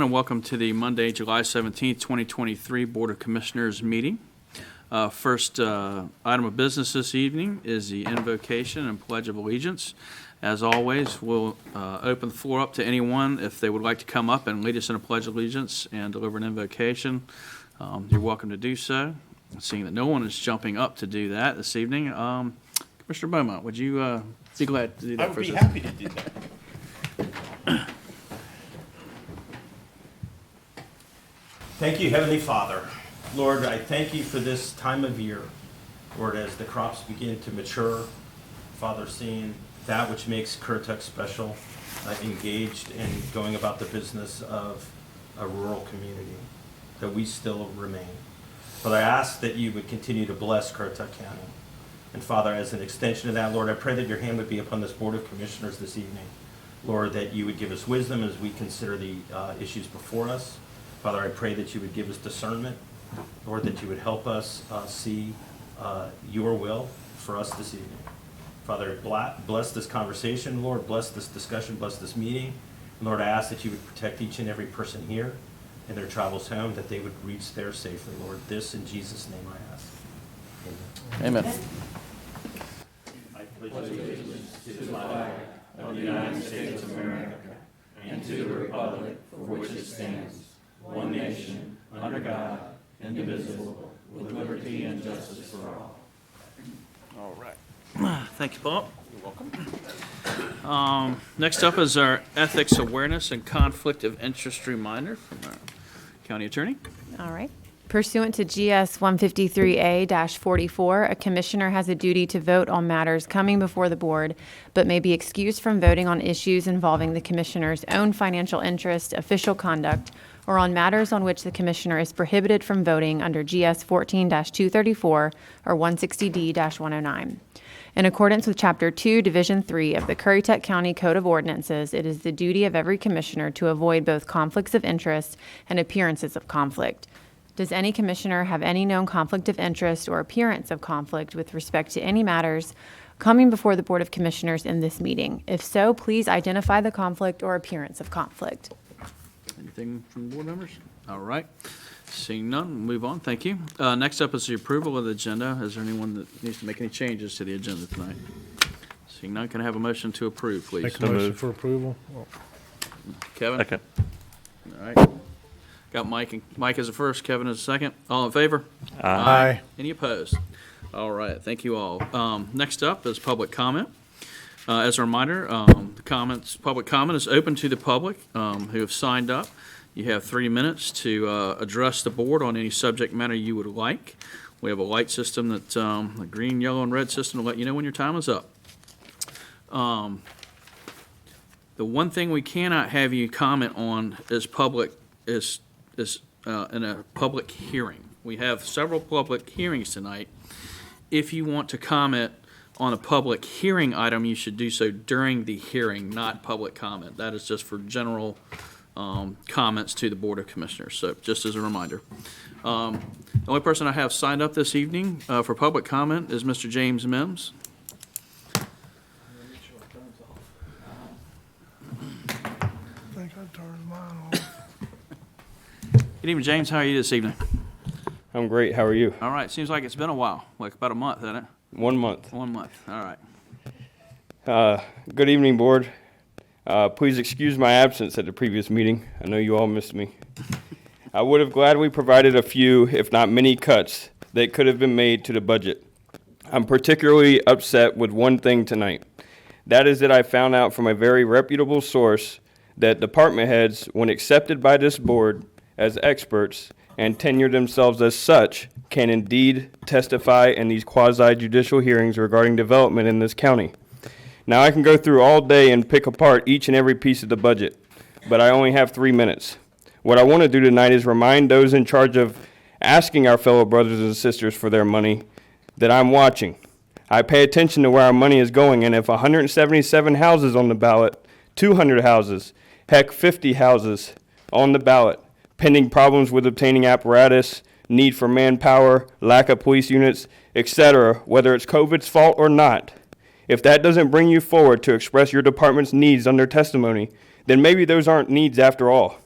and welcome to the Monday, July 17th, 2023 Board of Commissioners meeting. First item of business this evening is the invocation and Pledge of Allegiance. As always, we'll open the floor up to anyone if they would like to come up and lead us in a Pledge of Allegiance and deliver an invocation. You're welcome to do so. Seeing that no one is jumping up to do that this evening, Commissioner Beaumont, would you be glad to do that? I would be happy to do that. Thank you, Heavenly Father. Lord, I thank you for this time of year. Lord, as the crops begin to mature, Father, seeing that which makes Currituck special, engaged in going about the business of a rural community, that we still remain. But I ask that you would continue to bless Currituck County. And Father, as an extension of that, Lord, I pray that your hand would be upon this Board of Commissioners this evening. Lord, that you would give us wisdom as we consider the issues before us. Father, I pray that you would give us discernment. Lord, that you would help us see your will for us this evening. Father, bless this conversation. Lord, bless this discussion, bless this meeting. And Lord, I ask that you would protect each and every person here in their travels home, that they would reach there safely. Lord, this in Jesus' name I ask. Amen. I pledge allegiance to the flag of the United States of America and to the republic for which it stands, one nation, under God, indivisible, with liberty and justice for all. All right. Thank you, Paul. You're welcome. Next up is our Ethics Awareness and Conflict of Interest Reminder from our County Attorney. All right. Pursuant to GS 153A-44, a commissioner has a duty to vote on matters coming before the board, but may be excused from voting on issues involving the commissioner's own financial interest, official conduct, or on matters on which the commissioner is prohibited from voting under GS 14-234 or 160D-109. In accordance with Chapter 2, Division 3 of the Currituck County Code of Ordinances, it is the duty of every commissioner to avoid both conflicts of interest and appearances of conflict. Does any commissioner have any known conflict of interest or appearance of conflict with respect to any matters coming before the Board of Commissioners in this meeting? If so, please identify the conflict or appearance of conflict. Anything from board members? All right. Seeing none, we'll move on. Thank you. Next up is the approval of the agenda. Is there anyone that needs to make any changes to the agenda tonight? Seeing none, can I have a motion to approve, please? Make a motion for approval. Kevin? Second. All right. Got Mike as a first, Kevin as a second. All in favor? Aye. Any opposed? All right. Thank you all. Next up is public comment. As a reminder, public comment is open to the public who have signed up. You have 3 minutes to address the board on any subject matter you would like. We have a light system that, a green, yellow, and red system to let you know when your time is up. The one thing we cannot have you comment on is in a public hearing. We have several public hearings tonight. If you want to comment on a public hearing item, you should do so during the hearing, not public comment. That is just for general comments to the Board of Commissioners. So just as a reminder. The only person I have signed up this evening for public comment is Mr. James Mims. I think I turned mine off. Good evening, James. How are you this evening? I'm great. How are you? All right. Seems like it's been a while, like about a month, hasn't it? 1 month. 1 month. All right. Good evening, board. Please excuse my absence at the previous meeting. I know you all missed me. I would have gladly provided a few, if not many, cuts that could have been made to the budget. I'm particularly upset with one thing tonight. That is that I found out from a very reputable source that department heads, when accepted by this board as experts and tenure themselves as such, can indeed testify in these quasi-judicial hearings regarding development in this county. Now, I can go through all day and pick apart each and every piece of the budget, but I only have 3 minutes. What I want to do tonight is remind those in charge of asking our fellow brothers and sisters for their money that I'm watching. I pay attention to where our money is going, and if 177 houses on the ballot, 200 houses, heck, 50 houses on the ballot, pending problems with obtaining apparatus, need for manpower, lack of police units, etc., whether it's COVID's fault or not, if that doesn't bring you forward to express your department's needs under testimony, then maybe those aren't needs after all.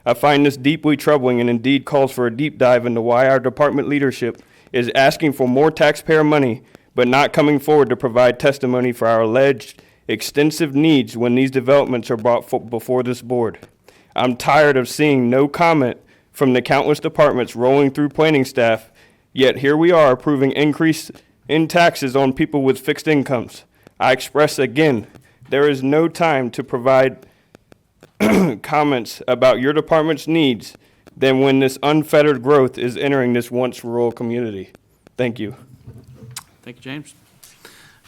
I find this deeply troubling and indeed calls for a deep dive into why our department leadership is asking for more taxpayer money but not coming forward to provide testimony for our alleged extensive needs when these developments are brought before this board. I'm tired of seeing no comment from the countless departments rolling through planning staff, yet here we are approving increase in taxes on people with fixed incomes. I express again, there is no time to provide comments about your department's needs than when this unfettered growth is entering this once rural community. Thank you. Thank you, James.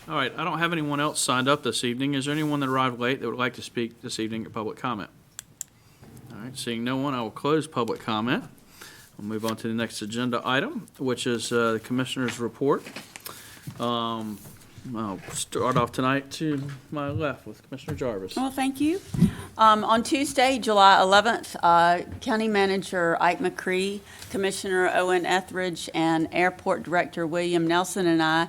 All right, I don't have anyone else signed up this evening. Is there anyone that arrived late that would like to speak this evening at public comment? All right, seeing no one, I will close public comment. We'll move on to the next agenda item, which is the Commissioner's report. I'll start off tonight to my left with Commissioner Jarvis. Well, thank you. On Tuesday, July 11th, County Manager Ike McCree, Commissioner Owen Etheridge, and Airport Director William Nelson and I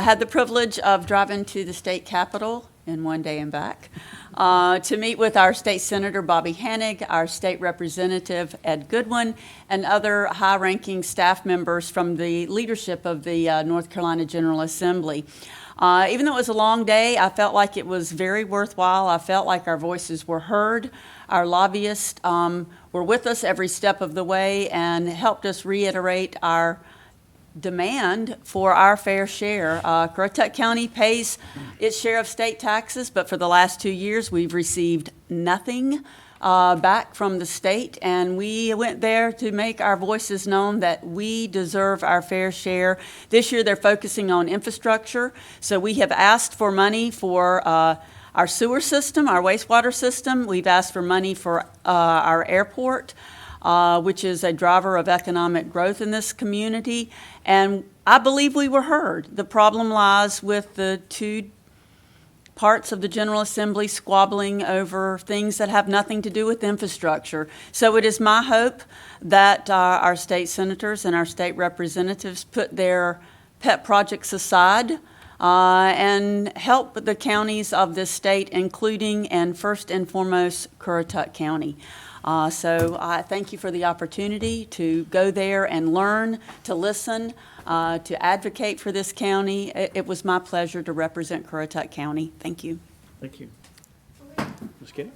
had the privilege of driving to the state capitol in one day and back to meet with our state senator Bobby Hanig, our state representative Ed Goodwin, and other high-ranking staff members from the leadership of the North Carolina General Assembly. Even though it was a long day, I felt like it was very worthwhile. I felt like our voices were heard. Our lobbyists were with us every step of the way and helped us reiterate our demand for our fair share. Currituck County pays its share of state taxes, but for the last 2 years, we've received nothing back from the state, and we went there to make our voices known that we deserve our fair share. This year, they're focusing on infrastructure, so we have asked for money for our sewer system, our wastewater system. We've asked for money for our airport, which is a driver of economic growth in this community, and I believe we were heard. The problem lies with the two parts of the General Assembly squabbling over things that have nothing to do with infrastructure. So it is my hope that our state senators and our state representatives put their pet projects aside and help the counties of this state, including and first and foremost Currituck County. So I thank you for the opportunity to go there and learn, to listen, to advocate for this county. It was my pleasure to represent Currituck County. Thank you. Thank you. Ms. Kitty?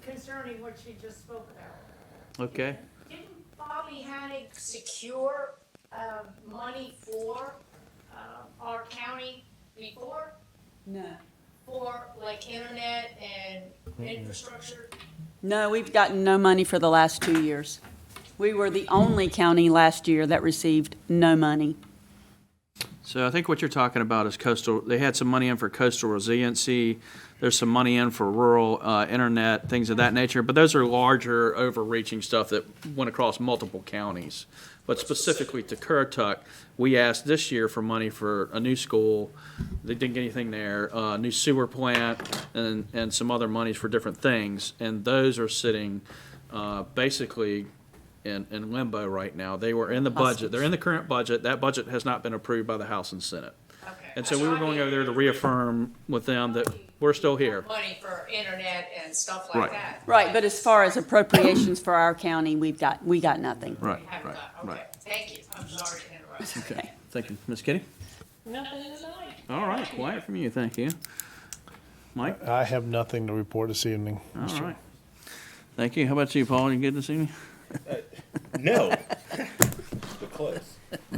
Concerning what she just spoke about. Okay. Didn't Bobby Hanig secure money for our county before? No. For like internet and infrastructure? No, we've gotten no money for the last 2 years. We were the only county last year that received no money. So I think what you're talking about is coastal, they had some money in for coastal resiliency. There's some money in for rural internet, things of that nature. But those are larger, overreaching stuff that went across multiple counties. But specifically to Currituck, we asked this year for money for a new school. They didn't get anything there. New sewer plant and some other monies for different things. And those are sitting basically in limbo right now. They were in the budget. They're in the current budget. That budget has not been approved by the House and Senate. Okay. And so we were going over there to reaffirm with them that we're still here. Money for internet and stuff Right. like that. Right, but as far as appropriations for our county, we got nothing. Right, Haven't right, got- right. Okay, thank you. I'm sorry to interrupt. Okay, thank you. Ms. Kitty? Nothing tonight. All right, quiet from you, thank you. Mike? I have nothing to report this evening. All right. Thank you. How about you, Paul? You good this evening? No, but close.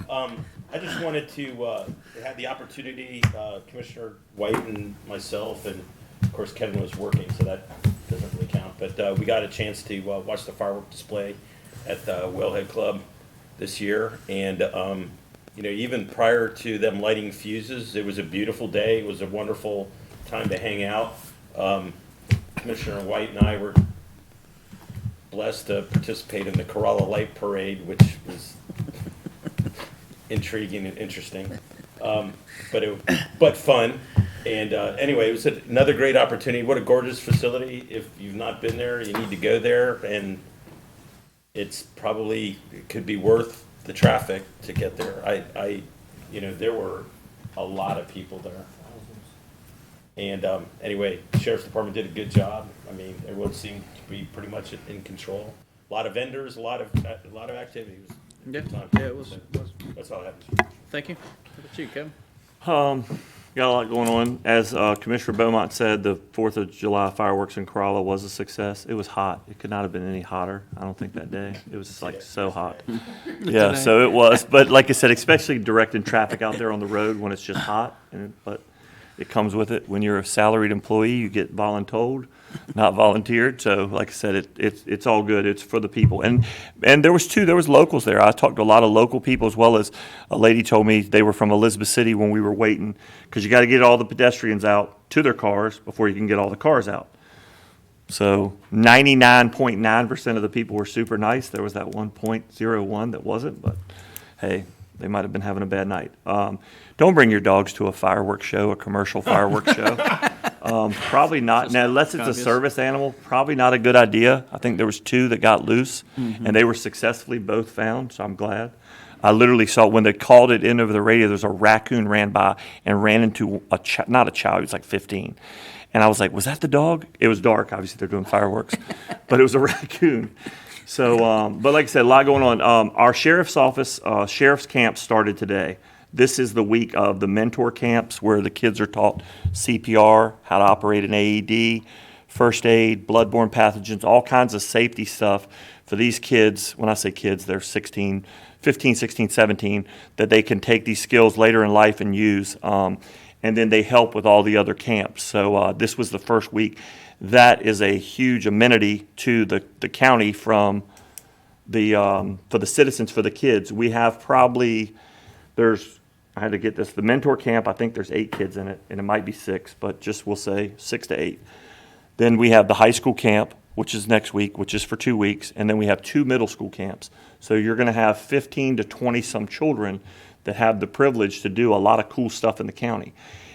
I just wanted to have the opportunity, Commissioner White and myself, and of course Kevin was working, so that doesn't really count. But we got a chance to watch the firework display at the Wellhead Club this year, and you know, even prior to them lighting fuses, it was a beautiful day. It was a wonderful time to hang out. Commissioner White and I were blessed to participate in the Corolla Light Parade, which was intriguing and interesting, but fun. And anyway, it was another great opportunity. What a gorgeous facility! If you've not been there, you need to go there, and it could be worth the traffic to get there. You know, there were a lot of people there. And anyway, the Sheriff's Department did a good job. I mean, everyone seemed to be pretty much in control. A lot of vendors, a lot of activities. Yeah, it was. That's all I have. Thank you. How about you, Kevin? Got a lot going on. As Commissioner Beaumont said, the 4th of July fireworks in Corolla was a success. It was hot. It could not have been any hotter, I don't think, that day. It was like so hot. Yeah, so it was. But like I said, especially directing traffic out there on the road when it's just hot. But it comes with it. When you're a salaried employee, you get voluntold, not volunteered. So like I said, it's all good. It's for the people. And there was locals there. I talked to a lot of local people, as well as a lady told me they were from Elizabeth City when we were waiting, because you got to get all the pedestrians out to their cars before you can get all the cars out. So 99.9% of the people were super nice. There was that 1.01 that wasn't, but hey, they might have been having a bad night. Don't bring your dogs to a fireworks show, a commercial fireworks show. Probably not. Now, unless it's a obvious. service animal, probably not a good idea. I think there was 2 that got loose, and they were successfully both found, so I'm glad. I literally saw when they called it in over the radio, there's a raccoon ran by and ran into not a child, he was like 15. And I was like, was that the dog? It was dark. Obviously, they're doing fireworks, but it was a raccoon. So, but like I said, a lot going on. Our sheriff's office, sheriff's camp started today. This is the week of the mentor camps where the kids are taught CPR, how to operate an AED, first aid, bloodborne pathogens, all kinds of safety stuff for these kids. When I say kids, they're 15, 16, 17, that they can take these skills later in life and use. And then they help with all the other camps. So this was the first week. That is a huge amenity to the county from for the citizens, for the kids. We have probably, I had to get this, the mentor camp, I think there's 8 kids in it, and it might be 6, but just we'll say 6 to 8. Then we have the high school camp, which is next week, which is for 2 weeks, and then we have 2 middle school camps. So you're going to have 15 to 20 some children that have the privilege to do a lot of cool stuff in the county.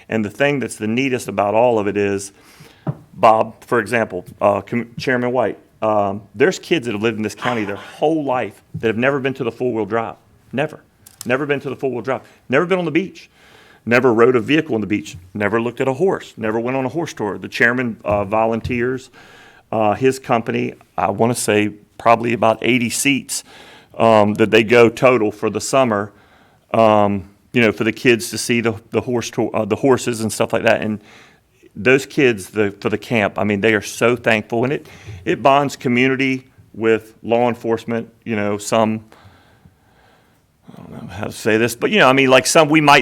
And the thing that's the neatest about all of it is, Bob, for example, Chairman White, there's kids that have lived in this county their whole life that have never been to the four-wheel drive. Never been to the four-wheel drive. Never been on the beach. Never rode a vehicle on the beach. Never looked at a horse. Never went on a horse tour. The chairman volunteers. His company, I want to say probably about 80 seats that they go total for the summer, for the kids to see the horse tour, the horses and stuff like that. And those kids, for the camp, I mean, they are so thankful. And it bonds community with law enforcement, some, I don't know how to say this, but like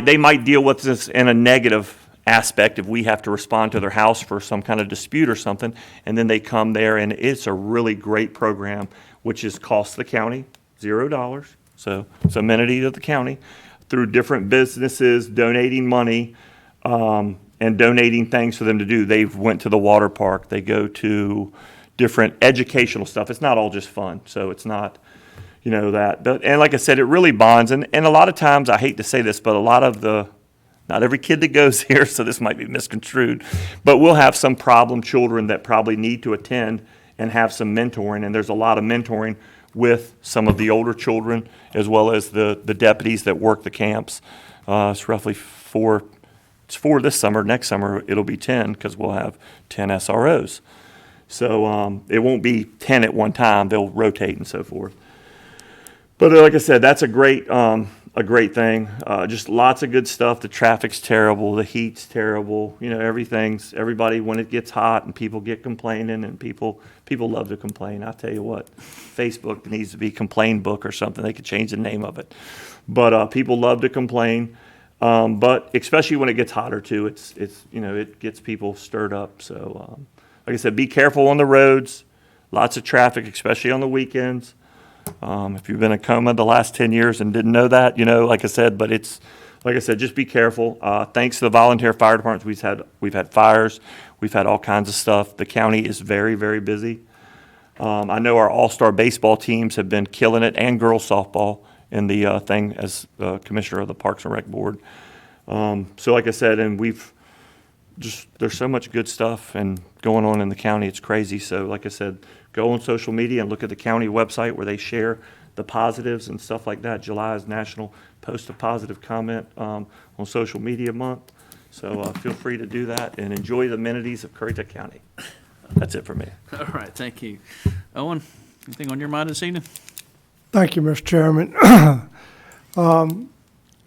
they might deal with this in a negative aspect if we have to respond to their house for some kind of dispute or something, and then they come there, and it's a really great program, which is cost the county $0. So it's amenity to the county through different businesses donating money and donating things for them to do. They've went to the water park. They go to different educational stuff. It's not all just fun, so it's not. That. And like I said, it really bonds. And a lot of times, I hate to say this, but not every kid that goes here, so this might be misconstrued, but we'll have some problem children that probably need to attend and have some mentoring. And there's a lot of mentoring with some of the older children, as well as the deputies that work the camps. It's roughly 4. It's 4 this summer. Next summer, it'll be 10 because we'll have 10 SROs. So it won't be 10 at one time. They'll rotate and so forth. But like I said, that's a great thing. Just lots of good stuff. The traffic's terrible. The heat's terrible. Everybody, when it gets hot and people get complaining, and people love to complain. I tell you what, Facebook needs to be complain book or something. They could change the name of it. But people love to complain. But especially when it gets hotter too, it gets people stirred up. So like I said, be careful on the roads. Lots of traffic, especially on the weekends. If you've been in a coma the last 10 years and didn't know that, like I said, but just be careful. Thanks to the volunteer fire departments, we've had fires, we've had all kinds of stuff. The county is very, very busy. I know our all-star baseball teams have been killing it, and girls softball in the thing as commissioner of the Parks and Rec Board. So like I said, and there's so much good stuff and going on in the county, it's crazy. So like I said, go on social media and look at the county website where they share the positives and stuff like that. July is National Post a Positive Comment on Social Media Month. So feel free to do that and enjoy the amenities of Currituck County. That's it for me. All right, thank you. Owen, anything on your mind this evening? Thank you, Mr. Chairman.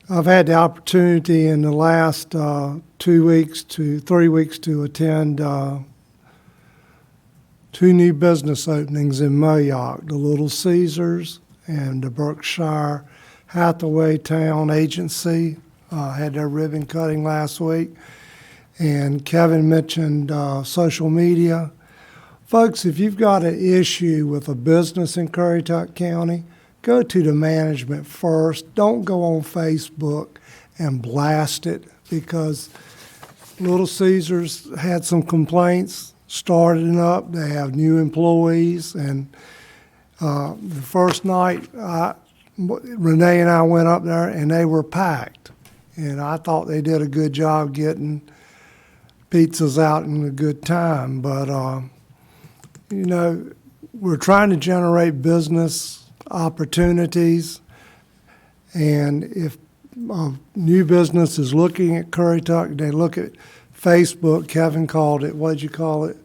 I've had the opportunity in the last 3 weeks to attend 2 new business openings in Moyock, the Little Caesars and the Berkshire Hathaway Town Agency. Had their ribbon cutting last week. And Kevin mentioned social media. Folks, if you've got an issue with a business in Currituck County, go to the management first. Don't go on Facebook and blast it, because Little Caesars had some complaints starting up. They have new employees, and the first night, Renee and I went up there, and they were packed. And I thought they did a good job getting pizzas out in a good time. But, you know, we're trying to generate business opportunities. And if new business is looking at Currituck, they look at Facebook. Kevin called it, what did you call it?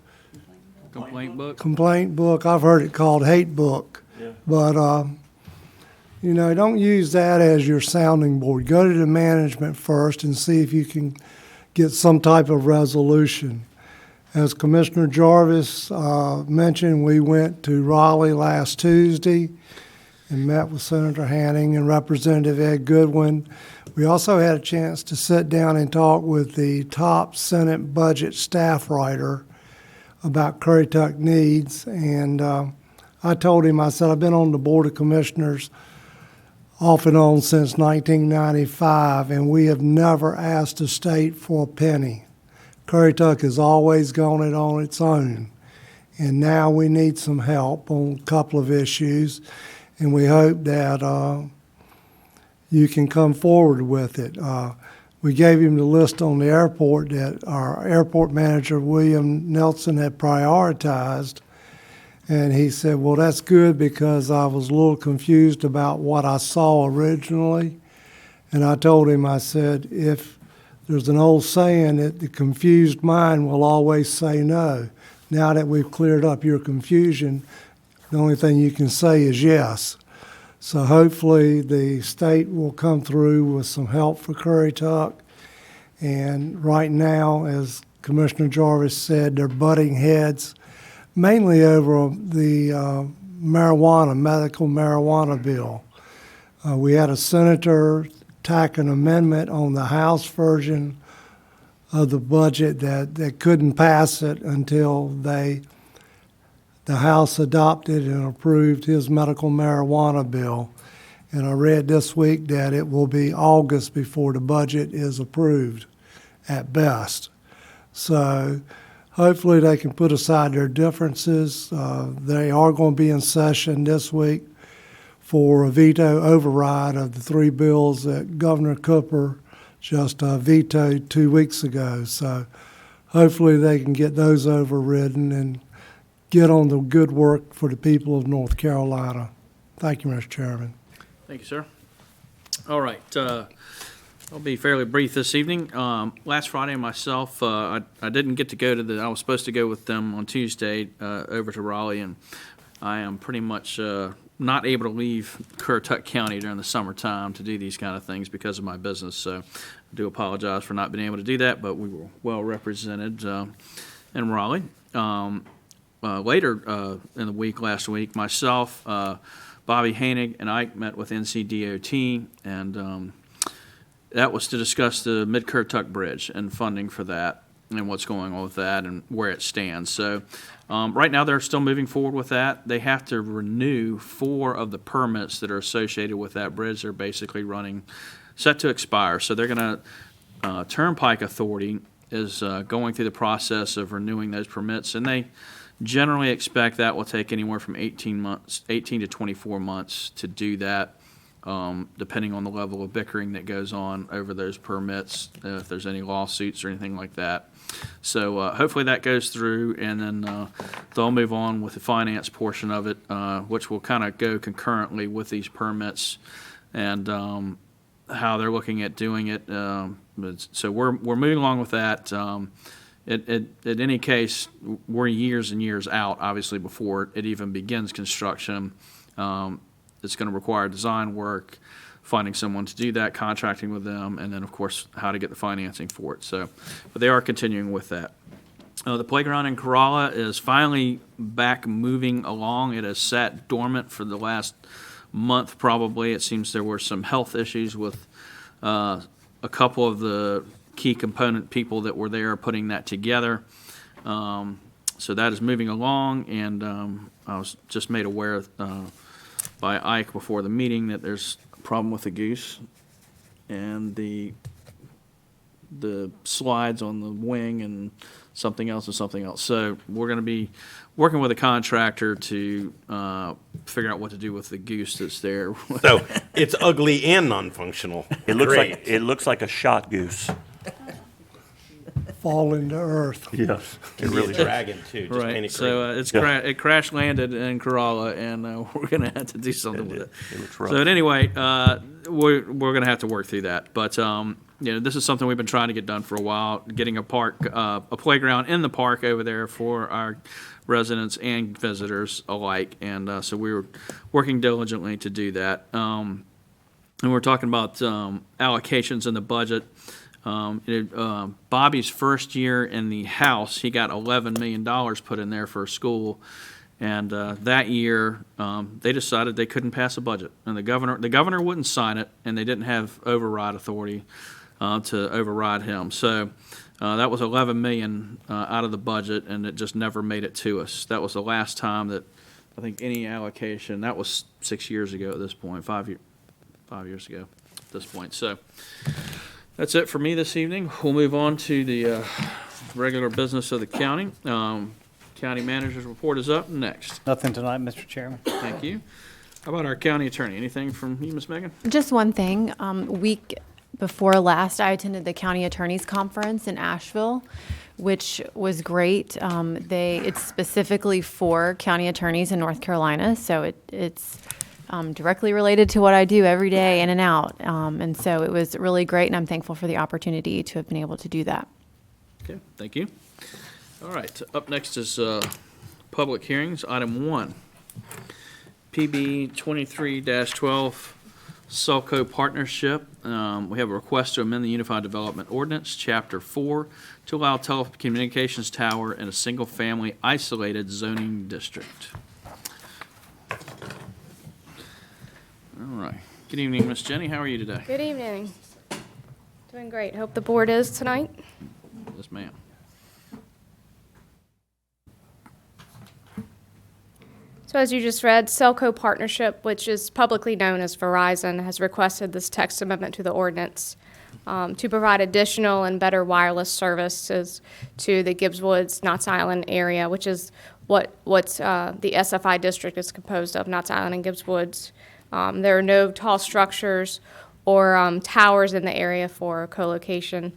Complaint book? Complaint book. I've heard it called hate book. Yeah. But, you know, don't use that as your sounding board. Go to the management first and see if you can get some type of resolution. As Commissioner Jarvis mentioned, we went to Raleigh last Tuesday and met with Senator Hanning and Representative Ed Goodwin. We also had a chance to sit down and talk with the top Senate budget staff writer about Currituck needs. And I told him, I said, I've been on the Board of Commissioners off and on since 1995, and we have never asked the state for a penny. Currituck has always gone it on its own, and now we need some help on a couple of issues, and we hope that you can come forward with it. We gave him the list on the airport that our airport manager, William Nelson, had prioritized. And he said, well, that's good, because I was a little confused about what I saw originally. And I told him, I said, if there's an old saying that the confused mind will always say no. Now that we've cleared up your confusion, the only thing you can say is yes. So hopefully the state will come through with some help for Currituck. And right now, as Commissioner Jarvis said, they're butting heads mainly over the medical marijuana bill. We had a senator tack an amendment on the House version of the budget that couldn't pass it until the House adopted and approved his medical marijuana bill. And I read this week that it will be August before the budget is approved at best. So hopefully they can put aside their differences. They are going to be in session this week for a veto override of the 3 bills that Governor Cooper just vetoed 2 weeks ago. So hopefully they can get those overridden and get on the good work for the people of North Carolina. Thank you, Mr. Chairman. Thank you, sir. All right, I'll be fairly brief this evening. Last Friday, myself, I didn't get to go to I was supposed to go with them on Tuesday over to Raleigh, and I am pretty much not able to leave Currituck County during the summertime to do these kind of things because of my business. So I do apologize for not being able to do that, but we were well represented in Raleigh. Later in the week, last week, myself, Bobby Hanig, and Ike met with NCDOT, and that was to discuss the Mid-Currituck Bridge and funding for that and what's going on with that and where it stands. So right now they're still moving forward with that. They have to renew 4 of the permits that are associated with that bridge. They're basically set to expire. So they're going to, Turnpike Authority is going through the process of renewing those permits, and they generally expect that will take anywhere from 18 to 24 months to do that. Depending on the level of bickering that goes on over those permits, if there's any lawsuits or anything like that. So hopefully that goes through, and then they'll move on with the finance portion of it, which will kind of go concurrently with these permits. And how they're looking at doing it. So we're moving along with that. In any case, we're years and years out, obviously, before it even begins construction. It's going to require design work, finding someone to do that, contracting with them, and then, of course, how to get the financing for it. So, but they are continuing with that. The playground in Corolla is finally back moving along. It has sat dormant for the last month, probably. It seems there were some health issues with a couple of the key component people that were there putting that together. So that is moving along, and I was just made aware by Ike before the meeting that there's a problem with the goose and the slides on the wing and something else. So we're going to be working with a contractor to figure out what to do with the goose that's there. So it's ugly and non-functional. It looks Great. like a shot goose. Fall into earth. Yes, it Can be really a does. dragon too. Just paint Right, it so green. it crash landed in Corolla, and we're going to have to do something with it. It looks rough. So anyway, we're going to have to work through that. But this is something we've been trying to get done for a while, getting a playground in the park over there for our residents and visitors alike. And so we were working diligently to do that. And we're talking about allocations in the budget. Bobby's first year in the House, he got $11 million put in there for a school. And that year, they decided they couldn't pass a budget. And the governor wouldn't sign it, and they didn't have override authority to override him. So that was $11 million out of the budget, and it just never made it to us. That was the last time that I think any allocation, that was 6 years ago at this point, 5 years ago at this point. So that's it for me this evening. We'll move on to the regular business of the county. County manager's report is up next. Nothing tonight, Mr. Chairman. Thank you. How about our county attorney? Anything from you, Ms. Megan? Just one thing. Week before last, I attended the county attorneys conference in Asheville, which was great. It's specifically for county attorneys in North Carolina, so it's directly related to what I do every day in and out. And so it was really great, and I'm thankful for the opportunity to have been able to do that. Okay, thank you. All right, up next is public hearings. Item 1, PB 23-12, Selco Partnership. We have a request to amend the Unified Development Ordinance, Chapter 4, to allow telecommunications tower in a single-family isolated zoning district. All right. Good evening, Miss Jenny. How are you today? Good evening. Doing great. Hope the board is tonight. Yes, ma'am. So as you just read, Selco Partnership, which is publicly known as Verizon, has requested this text amendment to the ordinance to provide additional and better wireless services to the Gibbs Woods, Knott's Island area, which is what the SFI district is composed of, Knott's Island and Gibbs Woods. There are no tall structures or towers in the area for co-location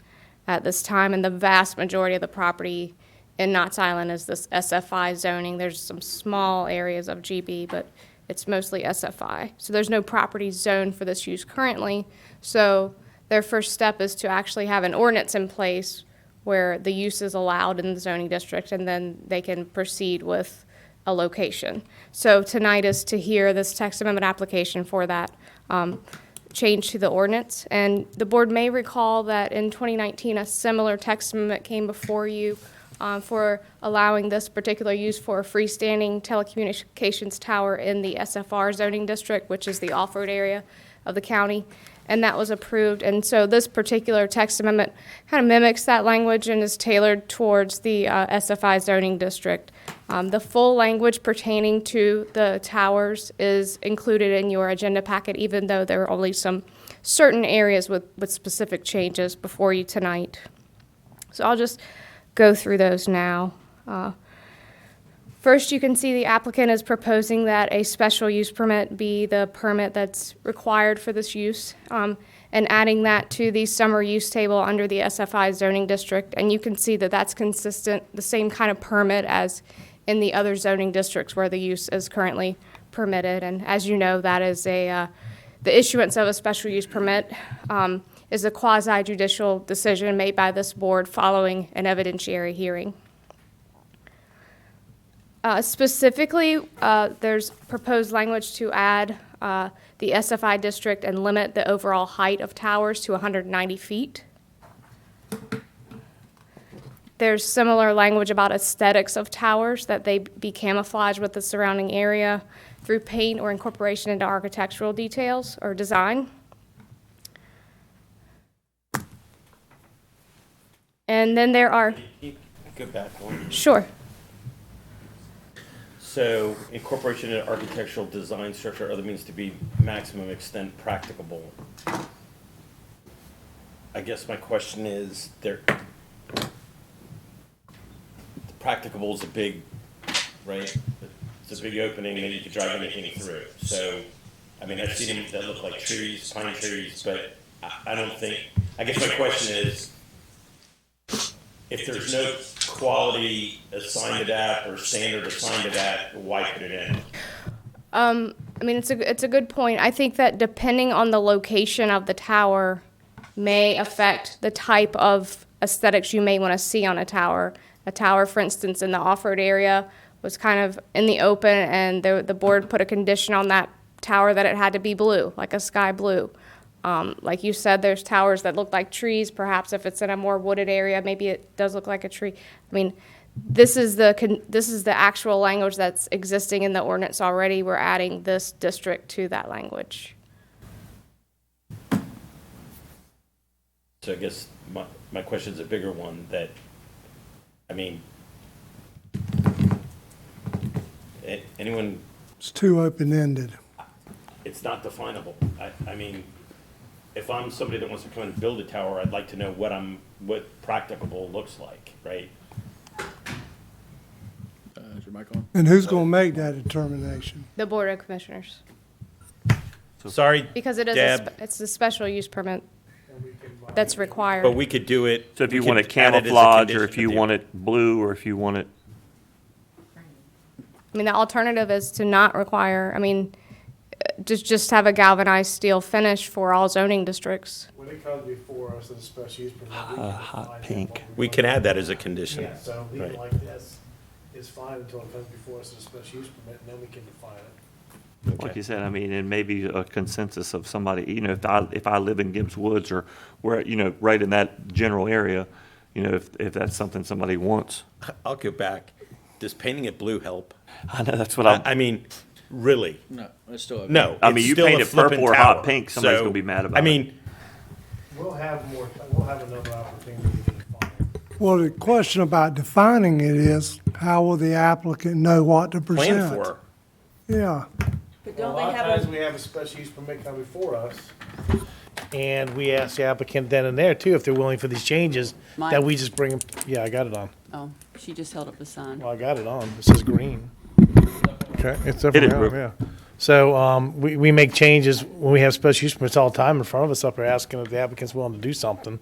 at this time, and the vast majority of the property in Knott's Island is this SFI zoning. There's some small areas of GB, but it's mostly SFI. So there's no property zoned for this use currently. So their first step is to actually have an ordinance in place where the use is allowed in the zoning district, and then they can proceed with a location. So tonight is to hear this text amendment application for that change to the ordinance. And the board may recall that in 2019, a similar text amendment came before you for allowing this particular use for a freestanding telecommunications tower in the SFR zoning district, which is the off-road area of the county, and that was approved. And so this particular text amendment kind of mimics that language and is tailored towards the SFI zoning district. The full language pertaining to the towers is included in your agenda packet, even though there are only some certain areas with specific changes before you tonight. So I'll just go through those now. First, you can see the applicant is proposing that a special use permit be the permit that's required for this use, and adding that to the summer use table under the SFI zoning district. And you can see that that's consistent, the same kind of permit as in the other zoning districts where the use is currently permitted. And as you know, that is the issuance of a special use permit is a quasi-judicial decision made by this board following an evidentiary hearing. Specifically, there's proposed language to add the SFI district and limit the overall height of towers to 190 feet. There's similar language about aesthetics of towers, that they be camouflaged with the surrounding area through paint or incorporation into architectural details or design. And then there are, Go back one. sure. So incorporation in architectural design, structure, or other means to be maximum extent practicable. I guess my question is, practicable is a big, right? It's a big opening and you could drive anything through. So, I mean, I've seen them that look like trees, pine trees, but I don't think, I guess my question is, if there's no quality assigned to that or standard assigned to that, why put it in? I mean, it's a good point. I think that depending on the location of the tower may affect the type of aesthetics you may want to see on a tower. A tower, for instance, in the off-road area was kind of in the open, and the board put a condition on that tower that it had to be blue, like a sky blue. Like you said, there's towers that look like trees. Perhaps if it's in a more wooded area, maybe it does look like a tree. I mean, this is the actual language that's existing in the ordinance already. We're adding this district to that language. So I guess my question's a bigger one that, I mean, anyone, It's too open-ended. it's not definable. I mean, if I'm somebody that wants to come and build a tower, I'd like to know what practicable looks like, right? Is your mic on? And who's going to make that determination? The Board of Commissioners. Sorry, Because it is Deb, it's a special use permit that's required. but we could do it. So if we you could want it add as a camouflage, or condition if you of the- want it blue, or if you want it, I mean, the alternative is to not require, I mean, just have a galvanized steel finish for all zoning districts. When it comes before us as a special use permit, we can hot define pink. what We want. can add that as a condition. Yeah, so Right. leaving like this is fine until it comes before us as a special use permit, and then we can define it. like you said, I mean, and maybe a consensus of somebody, you know, if I live in Gibbs Woods, or where, you know, right in that general area, you know, if that's something somebody wants. I'll go back. Does painting it blue help? I know, that's what I mean, really? No, it's still. No. I mean, it's you still paint a it purple flippin' or hot tower. pink, somebody's So, gonna be mad about I it. mean, We'll have another opportunity to define it. Well, the question about defining it is, how will the applicant know what to present? plan for. Yeah. But A don't they lot of have times a, we have a special use permit come before us, and we ask the applicant then and there too, if they're willing for these changes, Mike? that we just bring them, yeah, I got it on. oh, she just held up the sign. Well, I got it on. It says green. Okay, it's Hit definitely it, on, Brooke. yeah. So, we make changes when we have special use permits all the time in front of us up there asking if the applicant's willing to do something.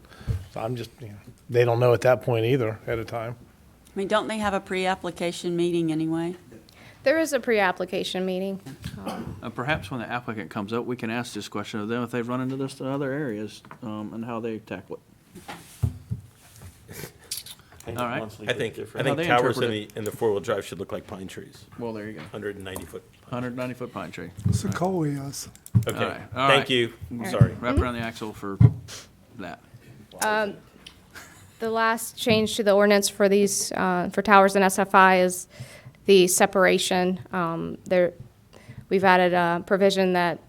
So I'm just, they don't know at that point either, at a time. I mean, don't they have a pre-application meeting anyway? There is a pre-application meeting. Perhaps when the applicant comes up, we can ask this question of them if they've run into this in other areas, and how they tackle it. All right. I think How they towers interpret in the four-wheel drive should look like pine trees, Well, there you go. 190 foot. 190-foot pine tree. Sequoias. Okay, All right, all thank right. you. Sorry. Wrap around the axle for that. The last change to the ordinance for these, for towers and SFI is the separation. We've added a provision that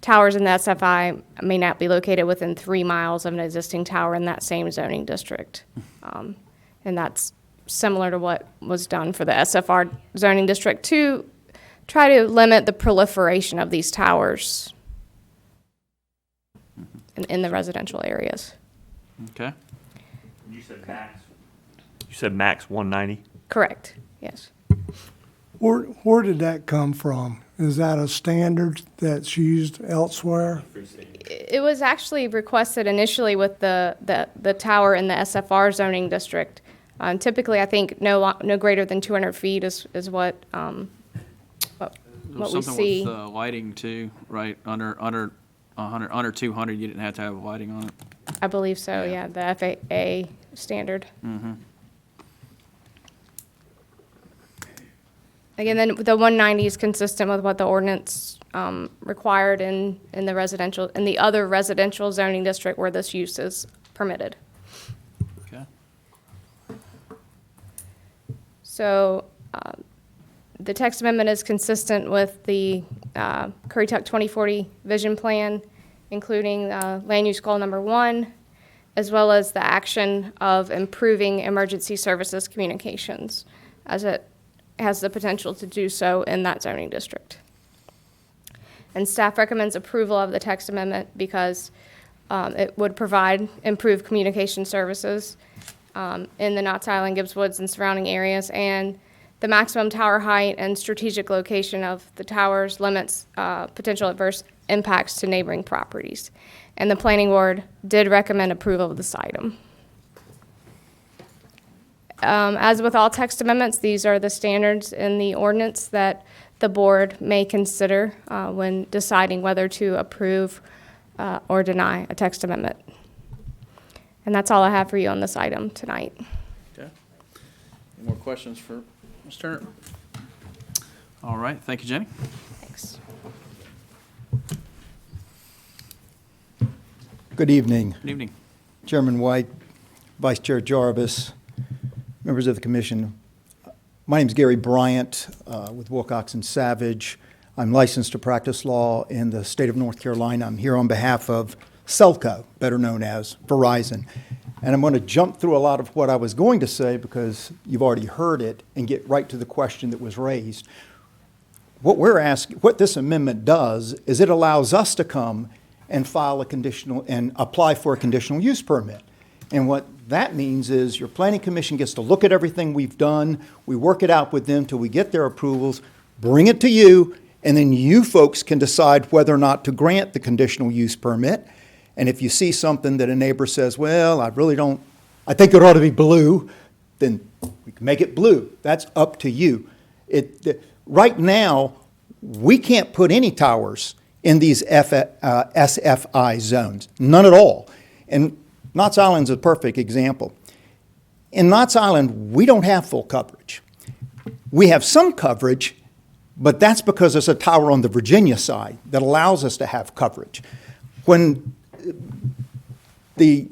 towers in the SFI may not be located within 3 miles of an existing tower in that same zoning district. And that's similar to what was done for the SFR zoning district to try to limit the proliferation of these towers in the residential areas. Okay? You said max 190? Correct, yes. Where did that come from? Is that a standard that's used elsewhere? It was actually requested initially with the tower in the SFR zoning district. Typically, I think no greater than 200 feet is what we Something see. with lighting too, right, under 100, under 200, you didn't have to have lighting on it. I believe so, yeah, the FAA standard. Again, then the 190 is consistent with what the ordinance required in the residential, in the other residential zoning district where this use is permitted. Okay. So the text amendment is consistent with the Currituck 2040 vision plan, including land use goal number 1, as well as the action of improving emergency services communications, as it has the potential to do so in that zoning district. And staff recommends approval of the text amendment because it would provide improved communication services in the Knott's Island, Gibbs Woods, and surrounding areas, and the maximum tower height and strategic location of the towers limits potential adverse impacts to neighboring properties. And the planning board did recommend approval of this item. As with all text amendments, these are the standards in the ordinance that the board may consider when deciding whether to approve or deny a text amendment. And that's all I have for you on this item tonight. Okay. Any more questions for Ms. Turner? All right, thank you, Jenny. Thanks. Good evening, Good evening. Chairman White, Vice Chair Jarvis, members of the commission. My name is Gary Bryant with Wilcox and Savage. I'm licensed to practice law in the state of North Carolina. I'm here on behalf of Selco, better known as Verizon. And I'm going to jump through a lot of what I was going to say because you've already heard it and get right to the question that was raised. What this amendment does is it allows us to come and file a conditional and apply for a conditional use permit. And what that means is your planning commission gets to look at everything we've done, we work it out with them till we get their approvals, bring it to you, and then you folks can decide whether or not to grant the conditional use permit. And if you see something that a neighbor says, well, I think it ought to be blue, then we can make it blue. That's up to you. Right now, we can't put any towers in these SFI zones, none at all. And Knott's Island's a perfect example. In Knott's Island, we don't have full coverage. We have some coverage, but that's because there's a tower on the Virginia side that allows us to have coverage. When the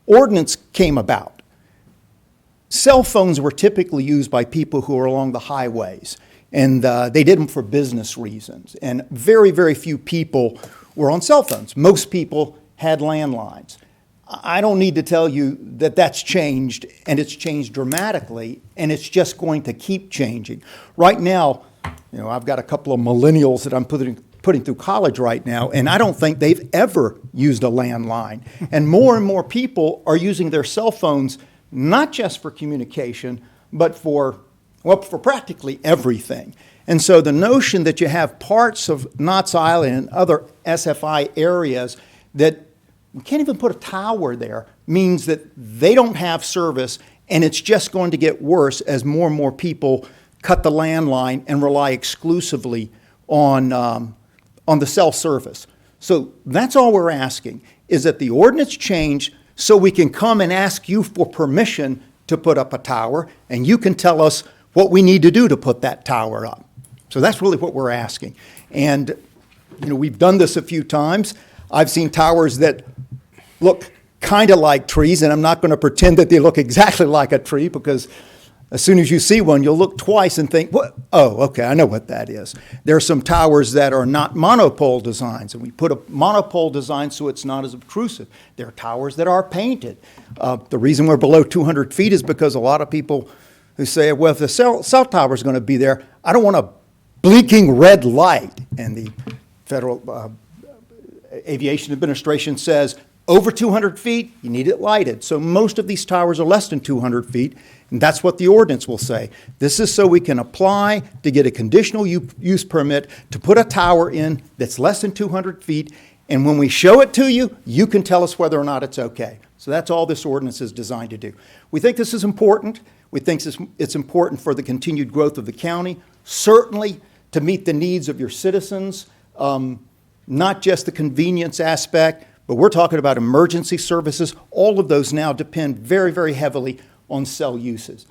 ordinance came about, cell phones were typically used by people who are along the highways, and they did them for business reasons. And very, very few people were on cell phones. Most people had landlines. I don't need to tell you that that's changed, and it's changed dramatically, and it's just going to keep changing. Right now, I've got a couple of millennials that I'm putting through college right now, and I don't think they've ever used a landline. And more people are using their cell phones, not just for communication, but for practically everything. And so the notion that you have parts of Knott's Island and other SFI areas that we can't even put a tower there means that they don't have service, and it's just going to get worse as more and more people cut the landline and rely exclusively on the cell service. So that's all we're asking, is that the ordinance change so we can come and ask you for permission to put up a tower, and you can tell us what we need to do to put that tower up. So that's really what we're asking. And we've done this a few times. I've seen towers that look kind of like trees, and I'm not going to pretend that they look exactly like a tree, because as soon as you see one, you'll look twice and think, what? Oh, okay, I know what that is. There are some towers that are not monopole designs, and we put a monopole design so it's not as obtrusive. There are towers that are painted. The reason we're below 200 feet is because a lot of people who say, well, if the cell tower is going to be there, I don't want a blinking red light. And the Federal Aviation Administration says, over 200 feet, you need it lighted. So most of these towers are less than 200 feet, and that's what the ordinance will say. This is so we can apply to get a conditional use permit to put a tower in that's less than 200 feet, and when we show it to you, you can tell us whether or not it's okay. So that's all this ordinance is designed to do. We think this is important. We think it's important for the continued growth of the county, certainly to meet the needs of your citizens. not just the convenience aspect, but we're talking about emergency services. All of those now depend very, very heavily on cell usage.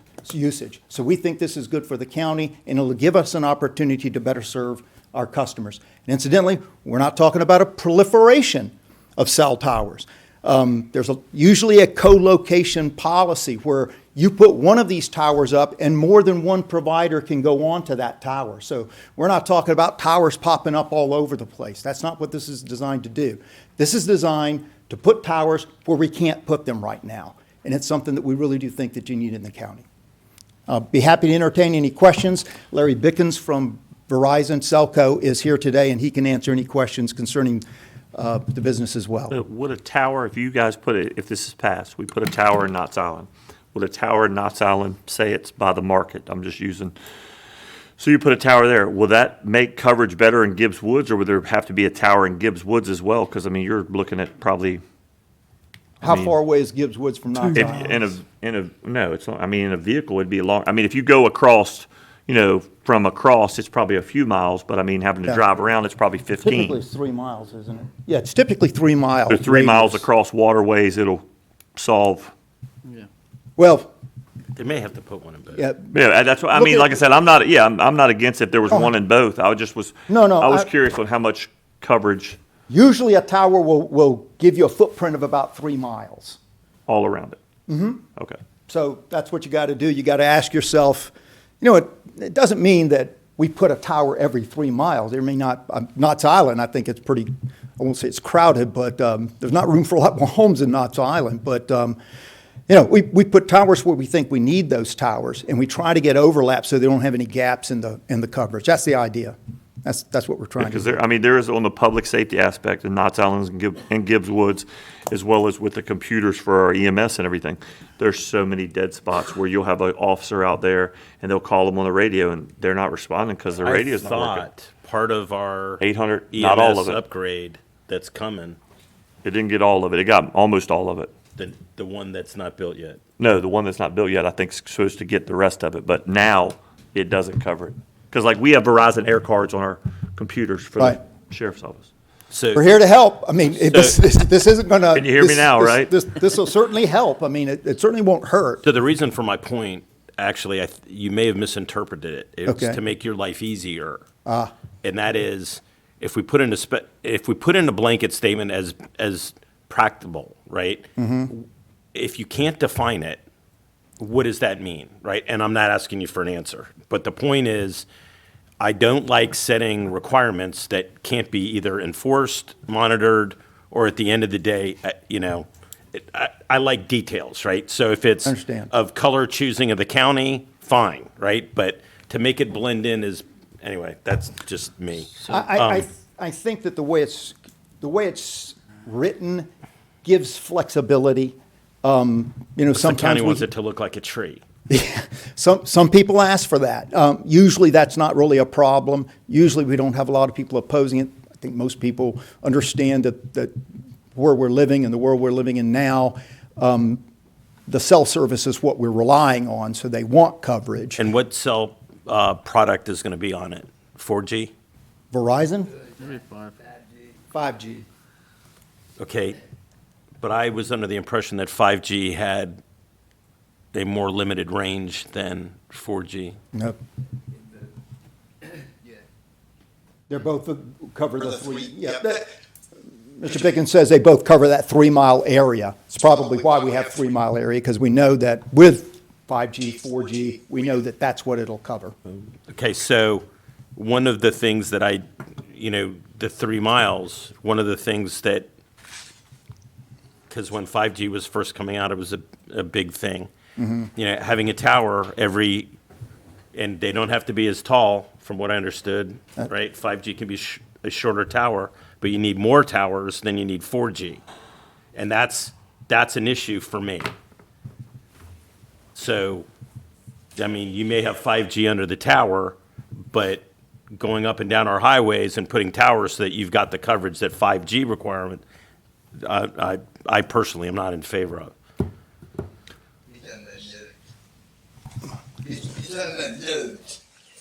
So we think this is good for the county, and it'll give us an opportunity to better serve our customers. And incidentally, we're not talking about a proliferation of cell towers. There's usually a co-location policy where you put one of these towers up and more than one provider can go onto that tower. So we're not talking about towers popping up all over the place. That's not what this is designed to do. This is designed to put towers where we can't put them right now. And it's something that we really do think that you need in the county. I'll be happy to entertain any questions. Larry Bickens from Verizon Cellco is here today, and he can answer any questions concerning the business as well. Would a tower, if you guys put it, if this is passed, we put a tower in Knott's Island, would a tower in Knott's Island, say it's by the market, I'm just using, so you put a tower there, will that make coverage better in Gibbs Woods, or would there have to be a tower in Gibbs Woods as well? Because, I mean, you're looking at probably. How far away is Gibbs Woods from Knott's Island? No, it's not, I mean, in a vehicle, it'd be long, I mean, if you go across, from across, it's probably a few miles, but I mean, having to drive around, it's probably 15. Typically it's 3 miles, isn't it? Yeah, it's typically 3 miles. So 3 miles radius. across waterways, it'll solve. Well, They may have to put one in both. yeah, Yeah, that's what, I Look mean, at- like I said, I'm not against if there was one in both. I just was. No, I was I- curious on how much coverage usually a tower will give you a footprint of about 3 miles. all around it. Mm-hmm. Okay. So that's what you got to do. You got to ask yourself, it doesn't mean that we put a tower every 3 miles. There may not, Knott's Island, I think it's pretty, I won't say it's crowded, but there's not room for a lot more homes in Knott's Island. But, we put towers where we think we need those towers, and we try to get overlap so they don't have any gaps in the coverage. That's the idea. That's what we're trying to Because do. there is on the public safety aspect in Knott's Island and Gibbs Woods, as well as with the computers for our EMS and everything. There's so many dead spots where you'll have an officer out there and they'll call them on the radio and they're not responding because the radio's not working. I thought part of our 800, not all of EMS it. upgrade that's coming, It didn't get all of it. It got almost all of it. the one that's not built yet. No, the one that's not built yet, I think, is supposed to get the rest of it, but now it doesn't cover it. Because like we have Verizon Air cards on our computers for Right. the sheriff's office. So We're here to help. I mean, this isn't going to. Can you hear me now, right? This will certainly help. I mean, it certainly won't hurt. So the reason for my point, actually, you may have misinterpreted it. It's Okay. to make your life easier. And that is, if we put in a blanket statement as practicable, right? Mm-hmm. If you can't define it, what does that mean, right? And I'm not asking you for an answer, but the point is, I don't like setting requirements that can't be either enforced, monitored, or at the end of the day, I like details, right? So if it's Understand. of color choosing of the county, fine, right? But to make it blend in is, anyway, that's just me. I think that the way it's written gives flexibility. Some Sometimes county we- wants it to look like a tree. Some people ask for that. Usually that's not really a problem. Usually we don't have a lot of people opposing it. I think most people understand that where we're living and the world we're living in now, the cell service is what we're relying on, so they want coverage. And what cell product is going to be on it? 4G? Verizon? Maybe 5G. Okay, but I was under the impression that 5G had a more limited range than 4G. Nope. They're both cover the three. Yeah. Mr. Pickens says they both cover that 3 mile area. It's probably why we have 3 mile area, because we know that with 5G, 4G, we know that that's what it'll cover. Okay, so one of the things that the 3 miles, one of the things that, because when 5G was first coming out, it was a big thing. Having a tower and they don't have to be as tall, from what I understood, right? 5G can be a shorter tower, but you need more towers than you need 4G. And that's an issue for me. So, I mean, you may have 5G under the tower, but going up and down our highways and putting towers so that you've got the coverage that 5G requirement, I personally am not in favor of.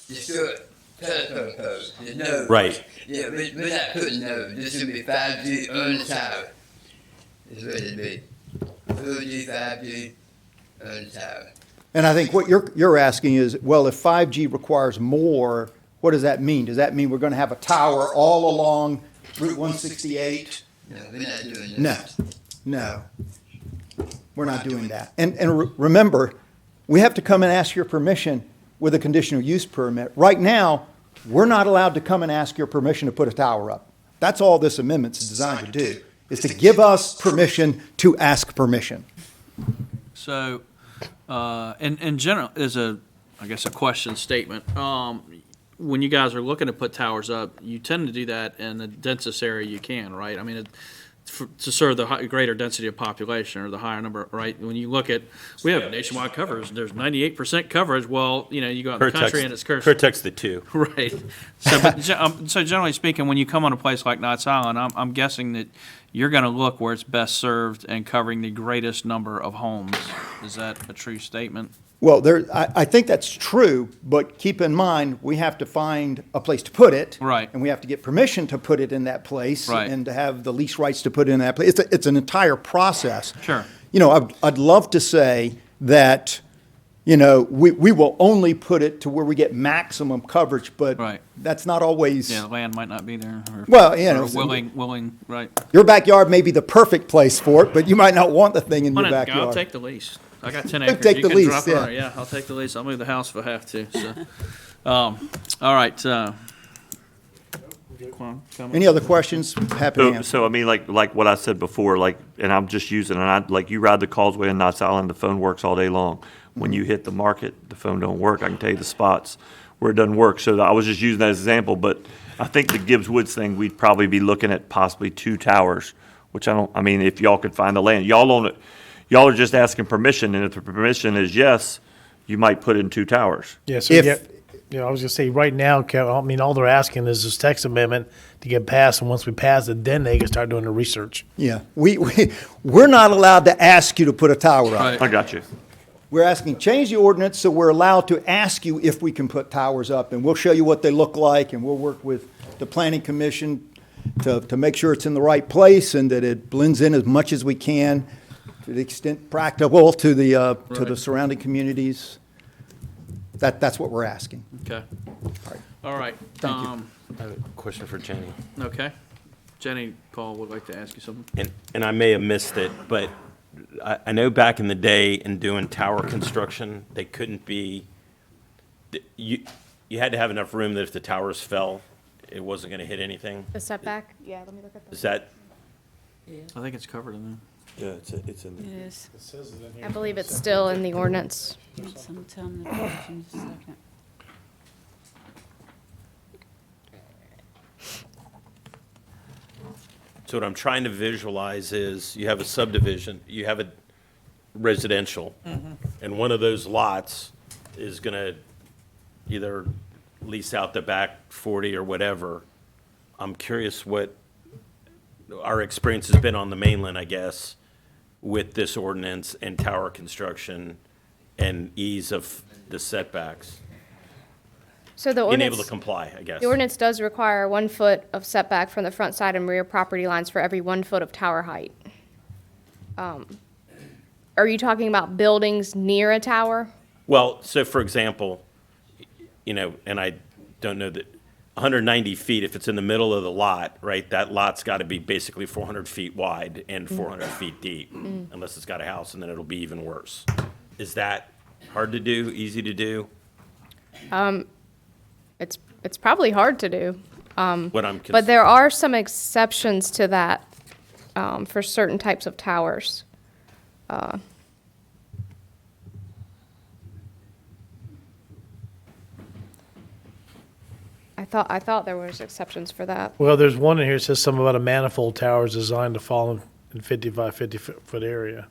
You should. telephone poles, the nodes. Right. Yeah, we're not putting nodes. This will be 5G on the tower. Is what it'll be. 4G, 5G on the tower. And I think what you're asking is, well, if 5G requires more, what does that mean? Does that mean we're going to have a tower all along Route 168? No, we're not doing that. No. We're not doing that. And remember, we have to come and ask your permission with a conditional use permit. Right now, we're not allowed to come and ask your permission to put a tower up. That's all this amendment is designed to do, is to give us permission to ask permission. So, in general, I guess a question statement. When you guys are looking to put towers up, you tend to do that in the densest area you can, right? I mean, to serve the greater density of population or the higher number, right? When you look at, we have nationwide coverage, there's 98% coverage. Well, you go out in the country and it's Currituck's the 2. Right. So generally speaking, when you come on a place like Knott's Island, I'm guessing that you're going to look where it's best served and covering the greatest number of homes. Is that a true statement? Well, I think that's true, but keep in mind, we have to find a place to put it. Right. And we have to get permission to put it in that place. Right. And to have the lease rights to put it in that place. It's an entire process. Sure. I'd love to say that, we will only put it to where we get maximum coverage, but Right. that's not always. Yeah, the land might not be there. Well, or willing, right. Your backyard may be the perfect place for it, but you might not want the thing in your backyard. I'll take the lease. I got 10 acres. Take You the can lease, drop it yeah. on it. Yeah, I'll take the lease. I'll move the house if I have to. So, all right. Comment? Any other questions? Happy to answer. So I mean, like what I said before, and I'm just using, like you ride the causeway in Knott's Island, the phone works all day long. When you hit the market, the phone don't work. I can tell you the spots where it doesn't work. So I was just using that as an example, but I think the Gibbs Woods thing, we'd probably be looking at possibly 2 towers, which if y'all could find the land. Y'all own it. Y'all are just asking permission, and if the permission is yes, you might put in 2 towers. Yeah, so I was gonna say, right now, all they're asking is this text amendment to get passed, and once we pass it, then they can start doing the research. Yeah, we're not allowed to ask you to put a tower up. Right. I got you. We're asking, change the ordinance so we're allowed to ask you if we can put towers up, and we'll show you what they look like, and we'll work with the planning commission to make sure it's in the right place and that it blends in as much as we can, to the extent practicable, to the surrounding communities. That's what we're asking. Okay. All right. Thank you. I have a question for Jenny. Okay. Jenny, Paul would like to ask you something. And I may have missed it, but I know back in the day in doing tower construction, they couldn't be, you had to have enough room that if the towers fell, it wasn't going to hit anything. The setback? Yeah, let me look at that. Is that? I think it's covered in Yeah, it's in It is. I believe it's still in the ordinance. Sometime in the future, in just a second. So what I'm trying to visualize is you have a subdivision, you have a residential, and one of those lots is going to either lease out the back 40 or whatever. I'm curious what our experience has been on the mainland, I guess, with this ordinance and tower construction and ease of the setbacks. So the Being able ordinance, to comply, I guess. the ordinance does require 1 foot of setback from the front side and rear property lines for every 1 foot of tower height. Are you talking about buildings near a tower? Well, so for example, and I don't know that 190 feet, if it's in the middle of the lot, right, that lot's got to be basically 400 feet wide and 400 feet deep, unless it's got a house, and then it'll be even worse. Is that hard to do, easy to do? It's probably hard to do. But there are some exceptions to that for certain types of towers. I thought there was exceptions for that. Well, there's one in here that says something about a manifold tower is designed to fall in 50-foot area.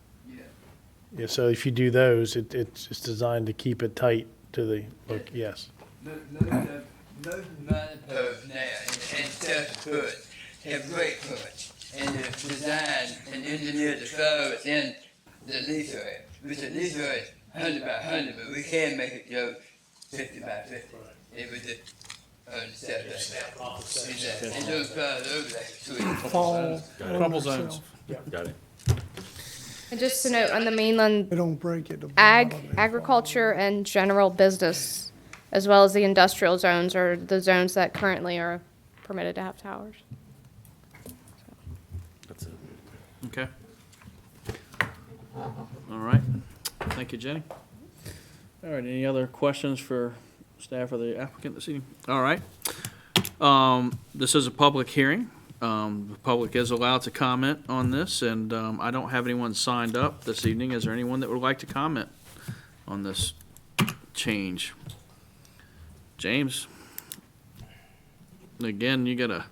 Yeah, so if you do those, it's designed to keep it tight to the, yes. Most manifolds now and self-put have great put, and they're designed and engineered to flow within the lease area, which the lease area is 100 by 100, but we can make it go 50 by 50. It would just the setback. And those guys over there, too. Fall. Crumple zones. Got it. And just to note, on the mainland, They don't break it. agriculture and general business, as well as the industrial zones, are the zones that currently are permitted to have towers. That's it. Okay. All right. Thank you, Jenny. All right, any other questions for staff or the applicant this evening? All right. This is a public hearing. The public is allowed to comment on this, and I don't have anyone signed up this evening. Is there anyone that would like to comment on this change? James? Again, you gotta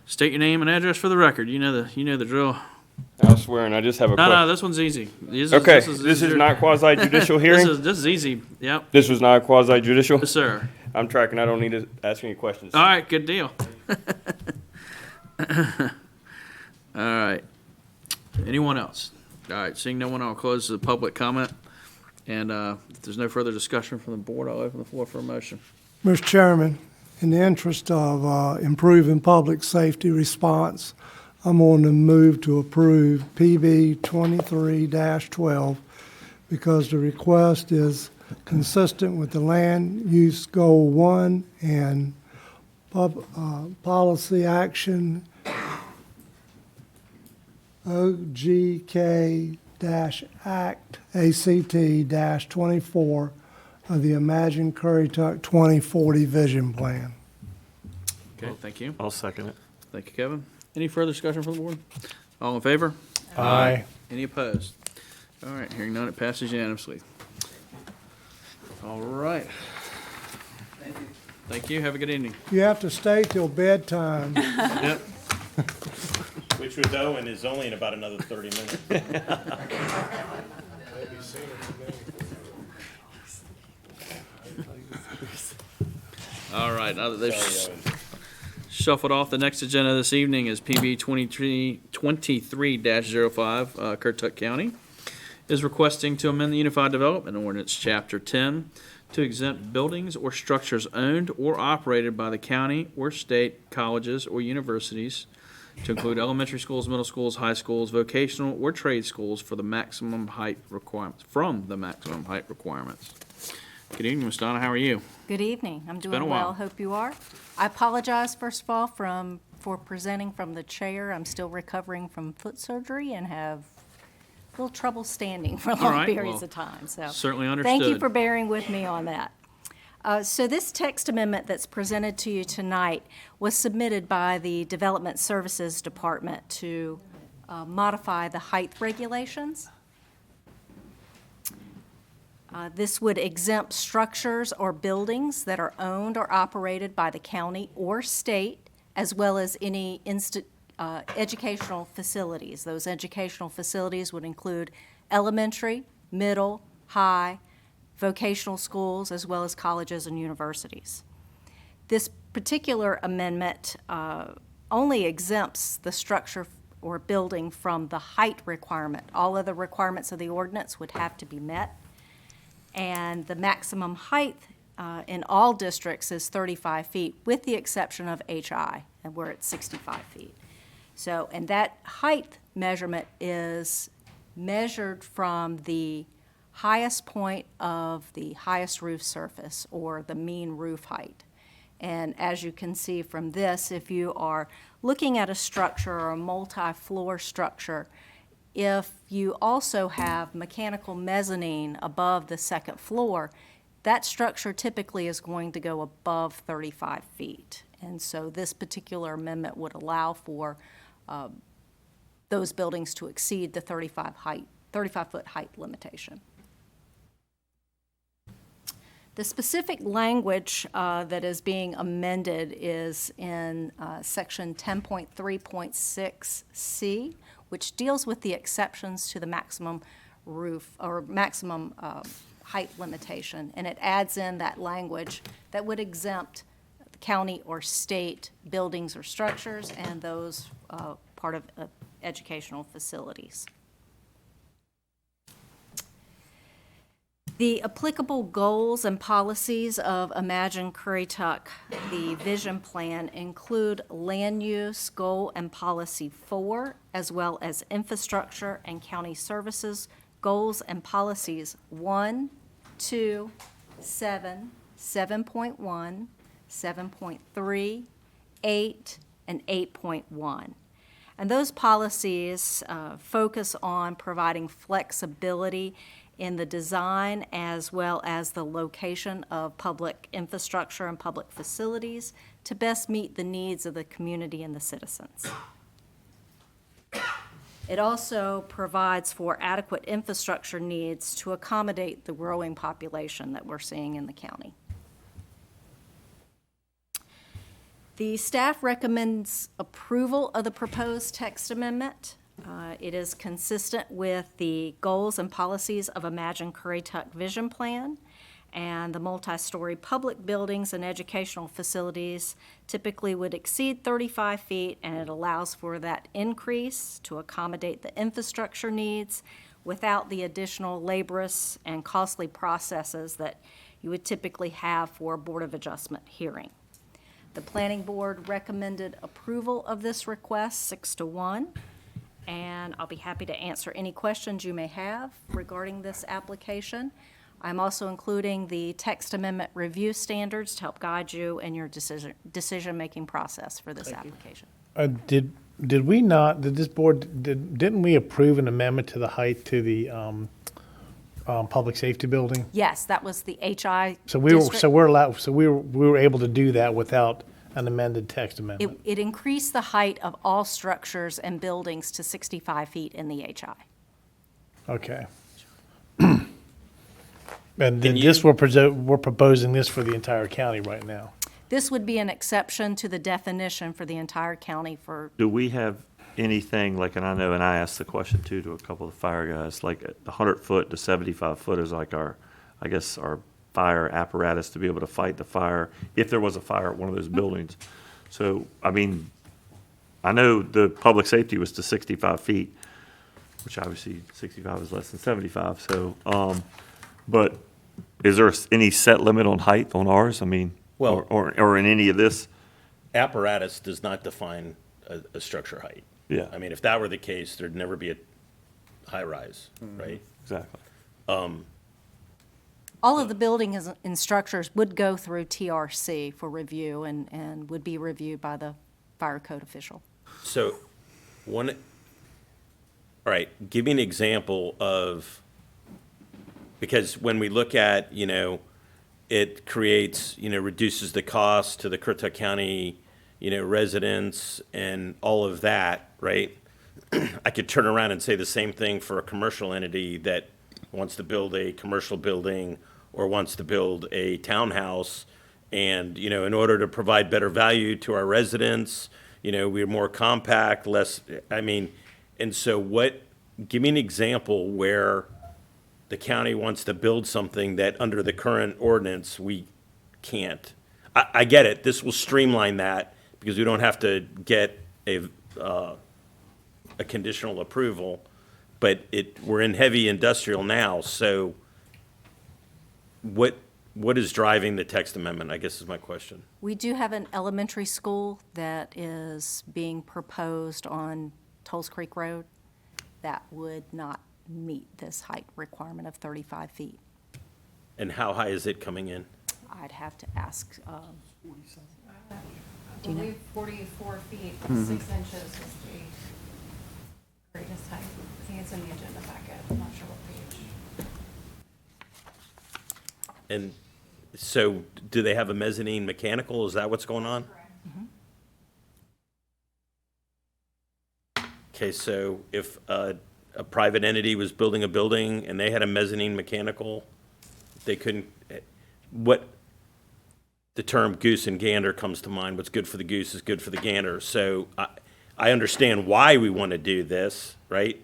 state your name and address for the record. You know the drill. I swear, and I just have a No, question. this one's easy. Okay, this is not quasi-judicial hearing? This is easy. Yep. This was not a quasi-judicial? Yes, sir. I'm tracking, I don't need to ask any questions. All right, good deal. All right. Anyone else? All right, seeing no one, I'll close the public comment. And if there's no further discussion from the board, I'll open the floor for a motion. Mr. Chairman, in the interest of improving public safety response, I'm going to move to approve PB 23-12 because the request is consistent with the land use goal 1 and policy action OGK-Act ACT-24 of the Imagine Currituck 2040 Vision Plan. Okay, thank you. I'll second it. Thank you, Kevin. Any further discussion from the board? All in favor? Aye. Any opposed? All right, hearing none, it passes unanimously. All right. Thank you. Have a good evening. You have to stay till bedtime. Yep. Which with Owen is only in about another 30 minutes. All right, now that they've shuffled off, the next agenda this evening is PB 23-05. Currituck County is requesting to amend the Unified Development Ordinance, Chapter 10, to exempt buildings or structures owned or operated by the county or state, colleges, or universities to include elementary schools, middle schools, high schools, vocational or trade schools for the maximum height requirements, from the maximum height requirements. Good evening, Ms. Donna. How are you? Good evening. I'm been doing a while. well. Hope you are. I apologize, first of all, for presenting from the chair. I'm still recovering from foot surgery and have a little trouble standing for long right, periods well, of time. So certainly thank you understood. for bearing with me on that. So this text amendment that's presented to you tonight was submitted by the Development Services Department to modify the height regulations. This would exempt structures or buildings that are owned or operated by the county or state, as well as any educational facilities. Those educational facilities would include elementary, middle, high, vocational schools, as well as colleges and universities. This particular amendment only exempts the structure or building from the height requirement. All other requirements of the ordinance would have to be met. And the maximum height in all districts is 35 feet, with the exception of HI, and we're at 65 feet. So, and that height measurement is measured from the highest point of the highest roof surface, or the mean roof height. And as you can see from this, if you are looking at a structure or a multi-floor structure, if you also have mechanical mezzanine above the second floor, that structure typically is going to go above 35 feet. And so this particular amendment would allow for those buildings to exceed the 35-foot height limitation. The specific language that is being amended is in section 10.3.6C, which deals with the exceptions to the maximum roof or maximum height limitation, and it adds in that language that would exempt the county or state buildings or structures and those part of educational facilities. The applicable goals and policies of Imagine Currituck, the vision plan, include land use goal and policy 4, as well as infrastructure and county services goals and policies 1, 2, 7, 7.1, 7.3, 8, and 8.1. And those policies focus on providing flexibility in the design as well as the location of public infrastructure and public facilities to best meet the needs of the community and the citizens. It also provides for adequate infrastructure needs to accommodate the growing population that we're seeing in the county. The staff recommends approval of the proposed text amendment. It is consistent with the goals and policies of Imagine Currituck Vision Plan, and the multi-story public buildings and educational facilities typically would exceed 35 feet, and it allows for that increase to accommodate the infrastructure needs without the additional laborious and costly processes that you would typically have for a Board of Adjustment hearing. The Planning Board recommended approval of this request 6-1. And I'll be happy to answer any questions you may have regarding this application. I'm also including the text amendment review standards to help guide you in your decision-making process for this application. Did we not, did this board, didn't we approve an amendment to the height to the public safety building? Yes, that was the HI So we were, district. so we're allowed, so we were able to do that without an amended text amendment? It increased the height of all structures and buildings to 65 feet in the HI. Okay. And then this, we're proposing this for the entire county right now. This would be an exception to the definition for the entire county for, Do we have anything, like, and I know, and I asked the question too to a couple of the fire guys, like the 100-foot to 75-foot is like our, I guess, our fire apparatus to be able to fight the fire if there was a fire at one of those buildings. So, I mean, I know the public safety was to 65 feet, which obviously 65 is less than 75, so, but is there any set limit on height on ours? I mean, Well- or in any of this? Apparatus does not define a structure height. Yeah. I mean, if that were the case, there'd never be a high-rise, right? Exactly. all of the buildings and structures would go through TRC for review and would be reviewed by the fire code official. So, all right, give me an example of, because when we look at, it creates, reduces the cost to the Currituck County, residents and all of that, right? I could turn around and say the same thing for a commercial entity that wants to build a commercial building or wants to build a townhouse. And, in order to provide better value to our residents, we're more compact, less, and so give me an example where the county wants to build something that under the current ordinance, we can't. I get it, this will streamline that because we don't have to get a conditional approval, but we're in heavy industrial now, so what is driving the text amendment, I guess is my question. We do have an elementary school that is being proposed on Tolls Creek Road that would not meet this height requirement of 35 feet. And how high is it coming in? I'd have to ask, I believe 44 feet, 6 inches is the greatest height. I think it's in the agenda packet. I'm not sure what page. And so do they have a mezzanine mechanical? Is that what's going on? Okay, so if a private entity was building a building and they had a mezzanine mechanical, they couldn't, the term goose and gander comes to mind. What's good for the goose is good for the gander. So I understand why we want to do this, right?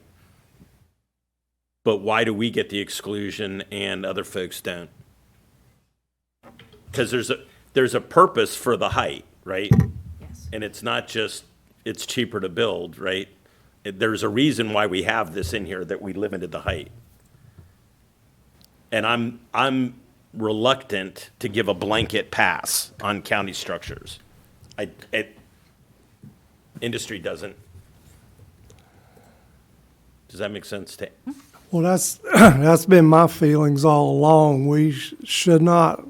But why do we get the exclusion and other folks don't? Because there's a purpose for the height, right? yes. And it's not just, it's cheaper to build, right? There's a reason why we have this in here, that we limited the height. And I'm reluctant to give a blanket pass on county structures. Industry doesn't. Does that make sense to? Well, that's been my feelings all along. We should not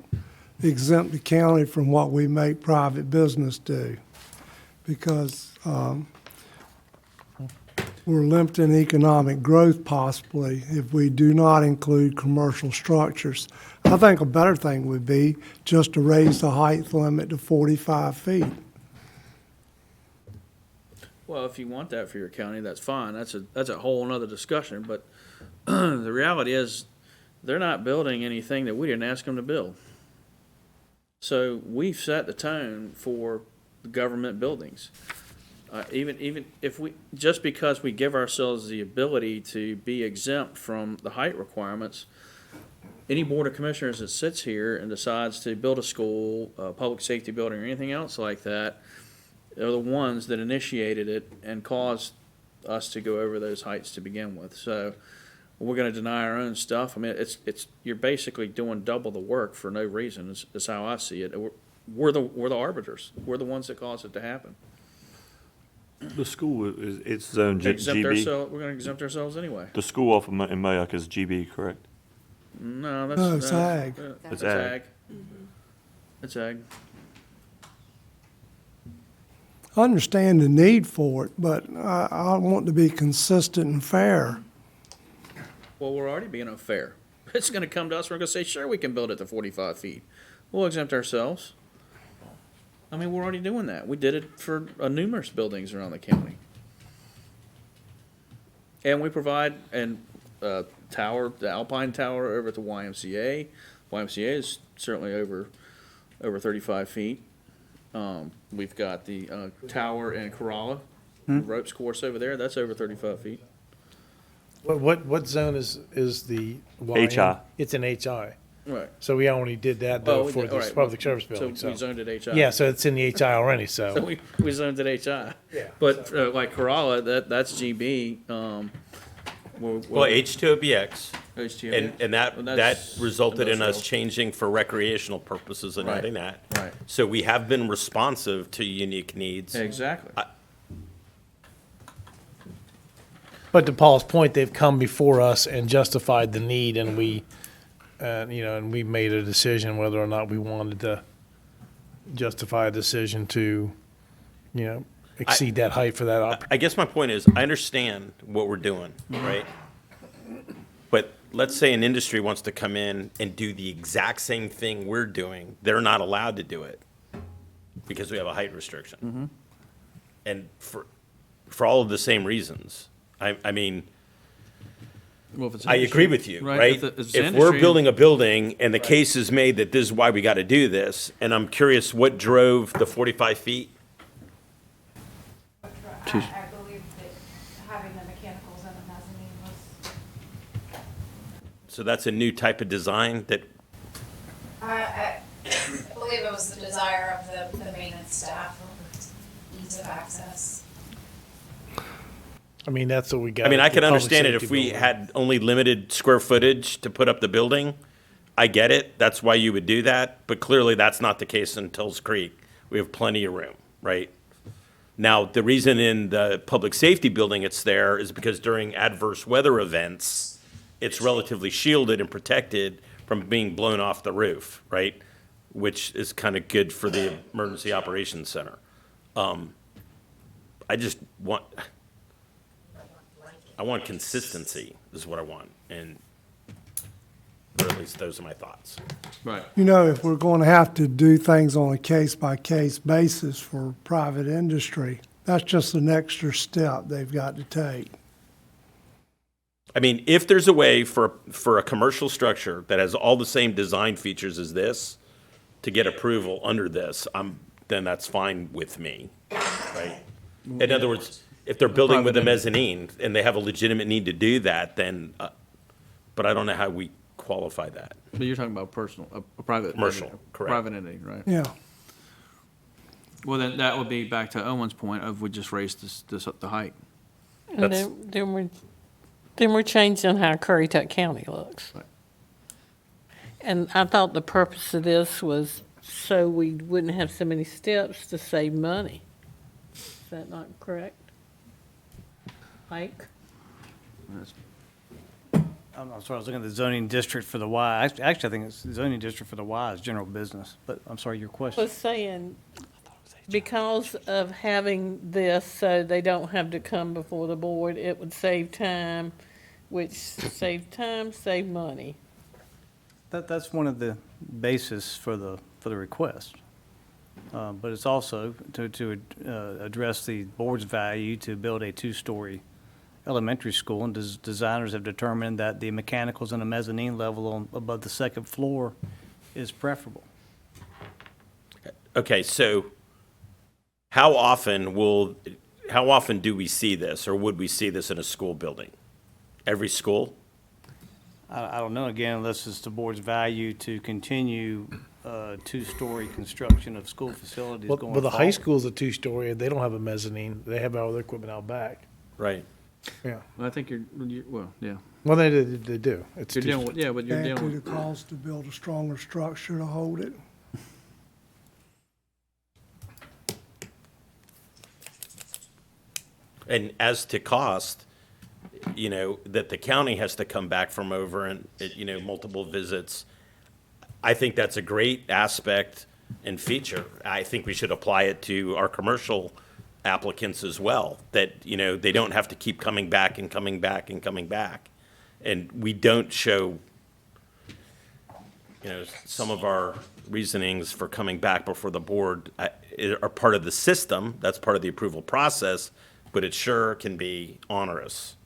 exempt the county from what we make private business do, because we're limiting economic growth possibly if we do not include commercial structures. I think a better thing would be just to raise the height limit to 45 feet. Well, if you want that for your county, that's fine. That's a whole nother discussion, but the reality is, they're not building anything that we didn't ask them to build. So we've set the tone for government buildings. Even if just because we give ourselves the ability to be exempt from the height requirements, any board of commissioners that sits here and decides to build a school, a public safety building, or anything else like that, are the ones that initiated it and caused us to go over those heights to begin with. So we're going to deny our own stuff. I mean, you're basically doing double the work for no reason. Is how I see it. We're the arbiters. We're the ones that caused it to happen. The school it's zoned GB. We're going to exempt ourselves anyway. The school off of in Mayock is GB, correct? No, It's ag. It's It's ag. It's ag. I understand the need for it, but I want to be consistent and fair. Well, we're already being unfair. It's going to come to us. We're going to say, sure, we can build it to 45 feet. We'll exempt ourselves. I mean, we're already doing that. We did it for numerous buildings around the county. And we provide tower, the Alpine Tower over at the YMCA. YMCA is certainly over 35 feet. We've got the tower in Corolla, the ropes course over there. That's over 35 feet. What zone is the YM? HI. It's an HI. Right. So we only did that though Oh, we for did- this all right. public service building. So we zoned it HI. Yeah, so it's in the HI already. So So we zoned it HI. Yeah, But like Corolla, that's GB. Well, H2OBX, HTML. and that that's resulted in us industrial. changing for recreational purposes and Right. adding that. Right. So we have been responsive to unique needs. Exactly. but to Paul's point, they've come before us and justified the need, and we made a decision whether or not we wanted to justify a decision to, exceed that height for that opportunity. I guess my point is, I understand what we're doing, right? But let's say an industry wants to come in and do the exact same thing we're doing. They're not allowed to do it because we have a height restriction. And for all of the same reasons. I mean, Well, if it's I industry- agree with you, right? If it's If we're industry- building a building and the case is made that this is why we got to do this, and I'm curious what drove the 45 feet? I believe that having the mechanicals and the mezzanine was, So that's a new type of design that, I believe it was the desire of the maintenance staff for ease of access. I mean, that's what we got. I mean, I at the could public understand it if safety we building. had only limited square footage to put up the building. I get it. That's why you would do that. But clearly, that's not the case in Tulls Creek. We have plenty of room, right? Now, the reason in the public safety building it's there is because during adverse weather events, it's relatively shielded and protected from being blown off the roof, right? Which is kind of good for the emergency operations center. I want consistency is what I want, and or at least those are my thoughts. Right. If we're going to have to do things on a case-by-case basis for private industry, that's just an extra step they've got to take. I mean, if there's a way for a commercial structure that has all the same design features as this to get approval under this, then that's fine with me, right? In other words, if they're building with a mezzanine and they have a legitimate need to do that, then, but I don't know how we qualify that. But you're talking about personal, a private. Commercial, entity, correct. Private entity, right? Yeah. Well, then that would be back to Owen's point of we just raised this up the height. That's- And then we're changing how Currituck County looks. And I thought the purpose of this was so we wouldn't have so many steps to save money. Is that not correct? Mike? I'm sorry, I was looking at the zoning district for the Y. Actually, I think it's the zoning district for the Y is general business, but I'm sorry, your I question. was saying, because of having this, so they don't have to come before the board, it would save time, which save time, save money. That's one of the basis for the request. But it's also to address the board's value to build a two-story elementary school, and designers have determined that the mechanicals in a mezzanine level above the second floor is preferable. Okay, so how often do we see this, or would we see this in a school building? Every school? I don't know, again, unless it's the board's value to continue two-story construction of school facilities going forward. But the high school's a two-story, and they don't have a mezzanine. They have all their equipment out back. Right. Yeah. I think well, yeah. Well, they do. It's You're dealing with, yeah, but you're Add dealing to with. the cost to build a stronger structure to hold it. And as to cost, that the county has to come back from over and, multiple visits, I think that's a great aspect and feature. I think we should apply it to our commercial applicants as well, that, they don't have to keep coming back and coming back and coming back. And we don't show, some of our reasonings for coming back before the board are part of the system, that's part of the approval process, but it sure can be onerous.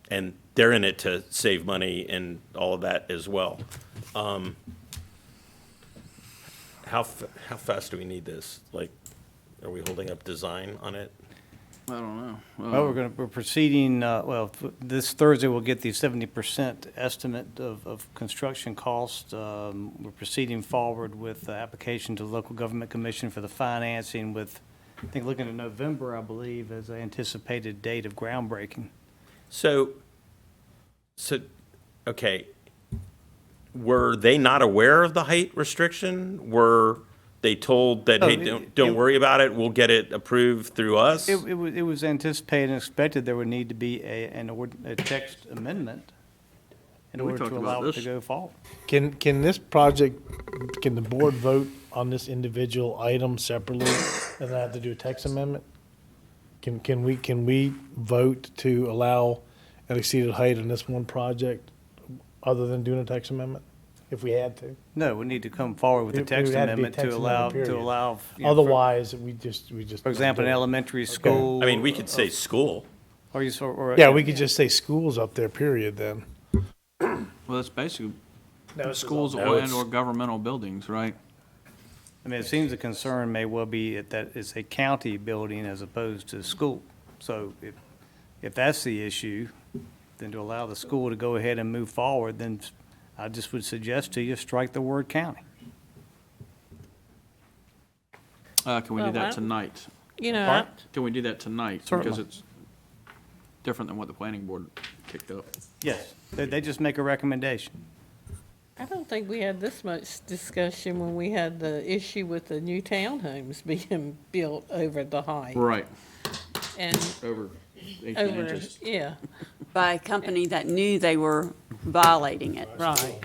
And they're in it to save money and all of that as well. How fast do we need this? Like, are we holding up design on it? I don't know. Well, we're proceeding, this Thursday we'll get the 70% estimate of construction cost. We're proceeding forward with the application to the Local Government Commission for the financing with, I think, looking at November, I believe, as an anticipated date of groundbreaking. So, okay, were they not aware of the height restriction? Were they told that, No, hey, don't worry about it, we'll get it approved through us? It was anticipated and expected there would need to be a text amendment in We order talked to about allow it this. to go forward. Can this project, can the board vote on this individual item separately and not have to do a text amendment? Can we vote to allow an exceeded height on this one project other than doing a text amendment, if we had to? No, we need to come forward with a It text would have to be a amendment to text allow, amendment, period. Otherwise, we just. For example, an elementary school. I mean, we could say school. Yeah, we could just say schools up there, period, then. Well, it's basically No, it's schools all- No, and it's- or governmental buildings, right? I mean, it seems the concern may well be that it's a county building as opposed to school. So if that's the issue, then to allow the school to go ahead and move forward, then I just would suggest to you, strike the word county. Can we do Well, that tonight? Pardon? Can we do that tonight? Certainly. Because it's different than what the planning board kicked up. Yes, they just make a recommendation. I don't think we had this much discussion when we had the issue with the new townhomes being built over the height. Right, And over 18 over, inches. yeah, By a company that knew they were violating it. right.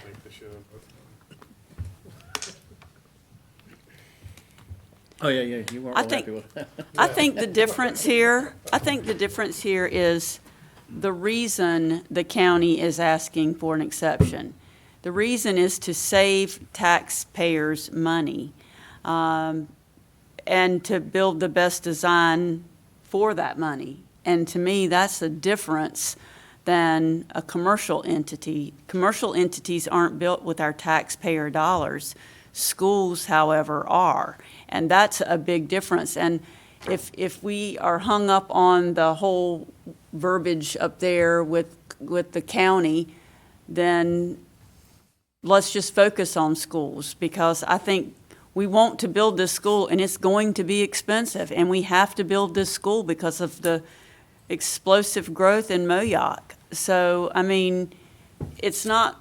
Oh, yeah, you weren't I real think- happy with that. I think the difference here is the reason the county is asking for an exception. The reason is to save taxpayers money, and to build the best design for that money. And to me, that's a difference than a commercial entity. Commercial entities aren't built with our taxpayer dollars. Schools, however, are. And that's a big difference. And if we are hung up on the whole verbiage up there with the county, then let's just focus on schools, because I think we want to build this school, and it's going to be expensive, and we have to build this school because of the explosive growth in Moyoc. So, I mean, it's not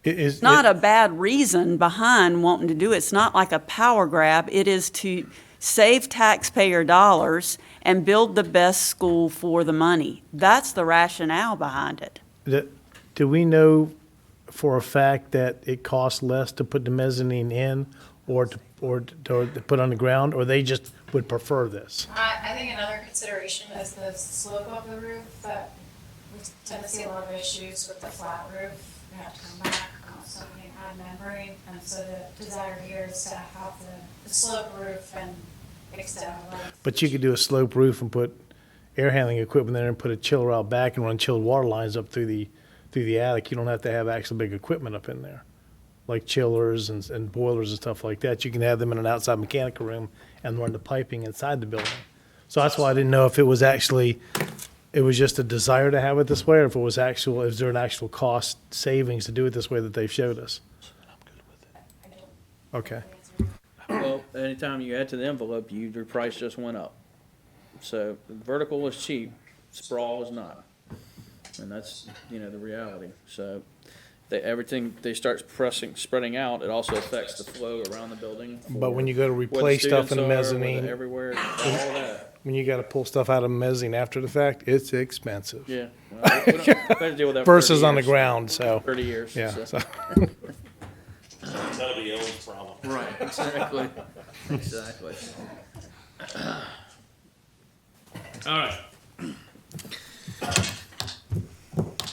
Is Not a bad reason behind wanting to do it. It's not like a power grab. It is to save taxpayer dollars and build the best school for the money. That's the rationale behind it. Do we know for a fact that it costs less to put the mezzanine in or to put on the ground, or they just would prefer this? I think another consideration is the slope of the roof, that we tend to see a lot of issues with the flat roof. We have to come back, so we can add membrane, and so the desire here is to have the slope roof and extend the length. But you could do a slope roof and put air handling equipment there and put a chiller out back and run chilled water lines up through the attic. You don't have to have actual big equipment up in there, like chillers and boilers and stuff like that. You can have them in an outside mechanical room and run the piping inside the building. So that's why I didn't know if it was just a desire to have it this way, or if is there an actual cost savings to do it this way that they've showed us? Okay. Well, anytime you add to the envelope, your price just went up. So vertical is cheap, sprawl is not. And that's, the reality. So everything they start spreading out, it also affects the flow around the building. But when you go to where the replace stuff in the students are, where mezzanine, everywhere, all that. when you got to pull stuff out of the mezzanine after the fact, it's expensive. Yeah. Well, we don't deal with that for Versus 30 on the years. ground, so. 30 years. Yeah. so. So. That'll be Ellen's problem. Right, exactly. Exactly. All right.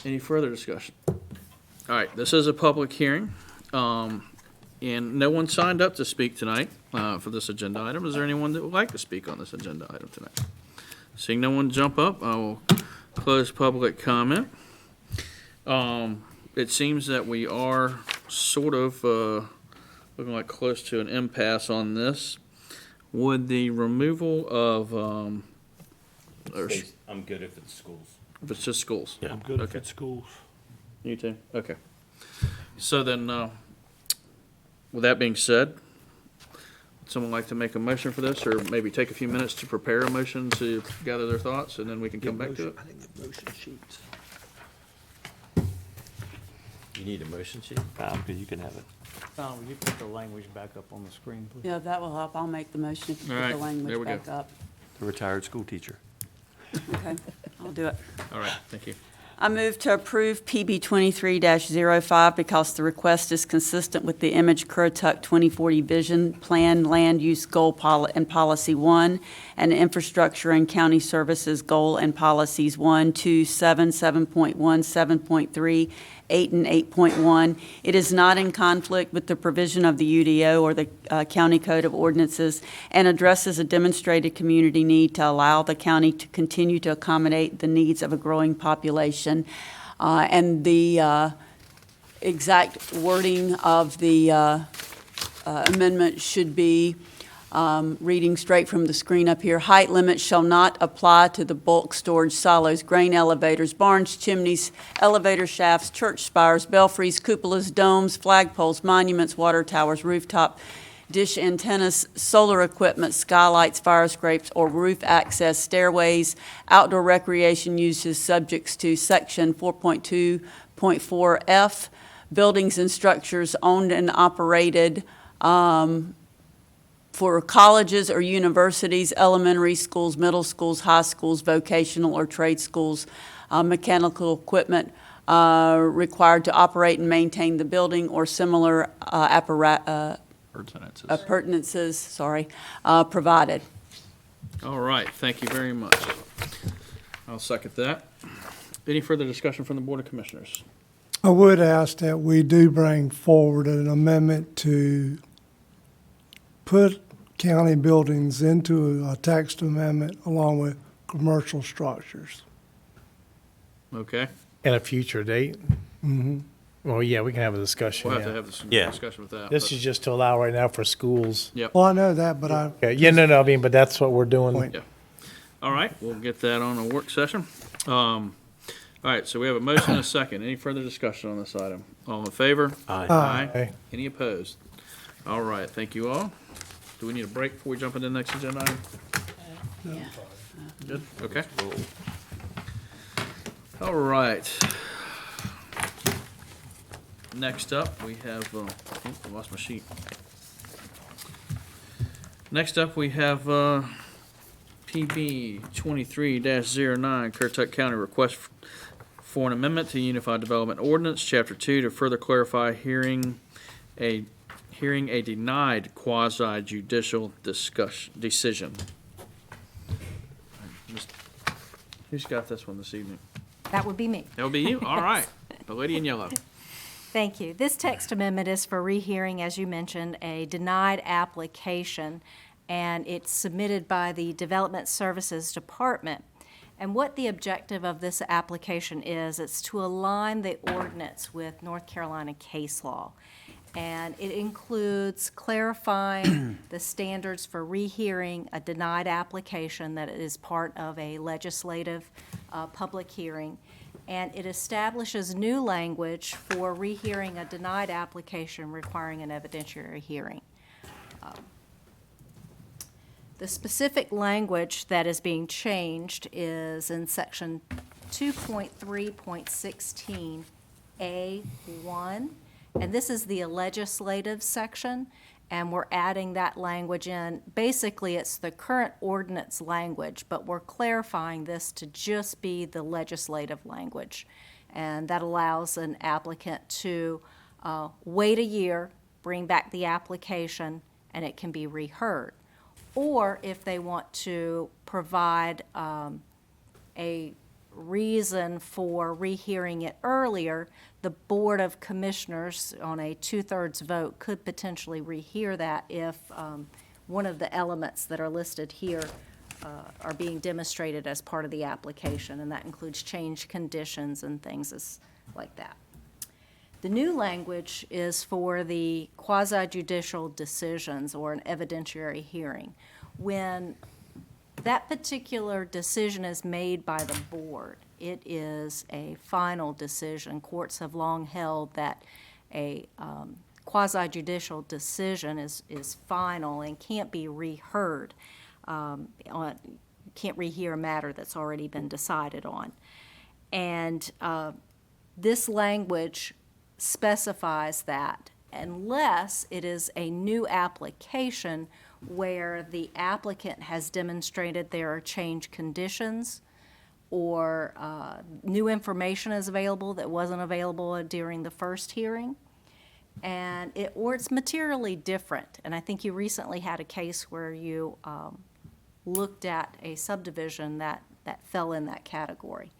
Any further discussion? All right, this is a public hearing, and no one signed up to speak tonight for this agenda item. Is there anyone that would like to speak on this agenda item tonight? Seeing no one jump up, I will close public comment. It seems that we are sort of looking like close to an impasse on this. Would the removal of, I'm good if it's schools. if it's just schools? Yeah. I'm good if it's schools. You too? Okay. So then, with that being said, would someone like to make a motion for this, or maybe take a few minutes to prepare a motion to gather their thoughts, and then we can come back to it? I think the motion sheets. You need a motion sheet? You can have it. Tom, will you put the language back up on the screen, please? Yeah, that will help. I'll make the motion if you All put right, the there we language go. back up. The retired school teacher. Okay, I'll do it. All right, thank you. I move to approve PB 23-05 because the request is consistent with the Image Currituck 2040 Vision Plan Land Use Goal and Policy 1 and Infrastructure and County Services Goal and Policies 1, 2, 7, 7.1, 7.3, 8, and 8.1. It is not in conflict with the provision of the UDO or the County Code of Ordinances and addresses a demonstrated community need to allow the county to continue to accommodate the needs of a growing population. And the exact wording of the amendment should be, reading straight from the screen up here, height limits shall not apply to the bulk storage silos, grain elevators, barns, chimneys, elevator shafts, church spires, belfries, cupolas, domes, flagpoles, monuments, water towers, rooftop dish antennas, solar equipment, skylights, fire escapes, or roof access stairways, outdoor recreation uses subjects to section 4.2.4F, buildings and structures owned and operated for colleges or universities, elementary schools, middle schools, high schools, vocational or trade schools, mechanical equipment required to operate and maintain the building or similar appurtenances, provided. All right, thank you very much. I'll second that. Any further discussion from the Board of Commissioners? I would ask that we do bring forward an amendment to put county buildings into a text amendment along with commercial structures. Okay, At a future date? Mm-hmm. Well, yeah, we can have a discussion. we'll have yeah. to have this Yeah. discussion with that. This but- is just to allow right now for schools. Yep. Well, I know that, but I, Okay, yeah, no, I mean, but that's what we're doing. Point. Yeah. All right, we'll get that on a work session. All right, so we have a motion and a second. Any further discussion on this item? All in favor? Aye. Aye. Any opposed? All right, thank you all. Do we need a break before we jump into the next agenda item? Yeah. Good, okay. All right. Next up, we have, I lost my sheet. Next up, we have PB 23-09, Currituck County request for an amendment to Unified Development Ordinance, Chapter 2, to further clarify hearing a denied quasi-judicial decision. Who's got this one this evening? That would be me. That would be you? All right. The lady in yellow. Thank you. This text amendment is for rehearing, as you mentioned, a denied application, and it's submitted by the Development Services Department. And what the objective of this application is, it's to align the ordinance with North Carolina case law. And it includes clarifying the standards for rehearing a denied application that is part of a legislative public hearing. And it establishes new language for rehearing a denied application requiring an evidentiary hearing. The specific language that is being changed is in section 2.3.16A1. And this is the legislative section, and we're adding that language in. Basically, it's the current ordinance language, but we're clarifying this to just be the legislative language. And that allows an applicant to wait a year, bring back the application, and it can be reheard. Or if they want to provide a reason for rehearing it earlier, the Board of Commissioners, on a 2/3 vote, could potentially rehear that if one of the elements that are listed here are being demonstrated as part of the application, and that includes change conditions and things like that. The new language is for the quasi-judicial decisions or an evidentiary hearing. When that particular decision is made by the board, it is a final decision. Courts have long held that a quasi-judicial decision is final and can't be reheard. Can't rehear a matter that's already been decided on. And this language specifies that unless it is a new application where the applicant has demonstrated there are change conditions or new information is available that wasn't available during the first hearing, or it's materially different. And I think you recently had a case where you looked at a subdivision that fell in that category.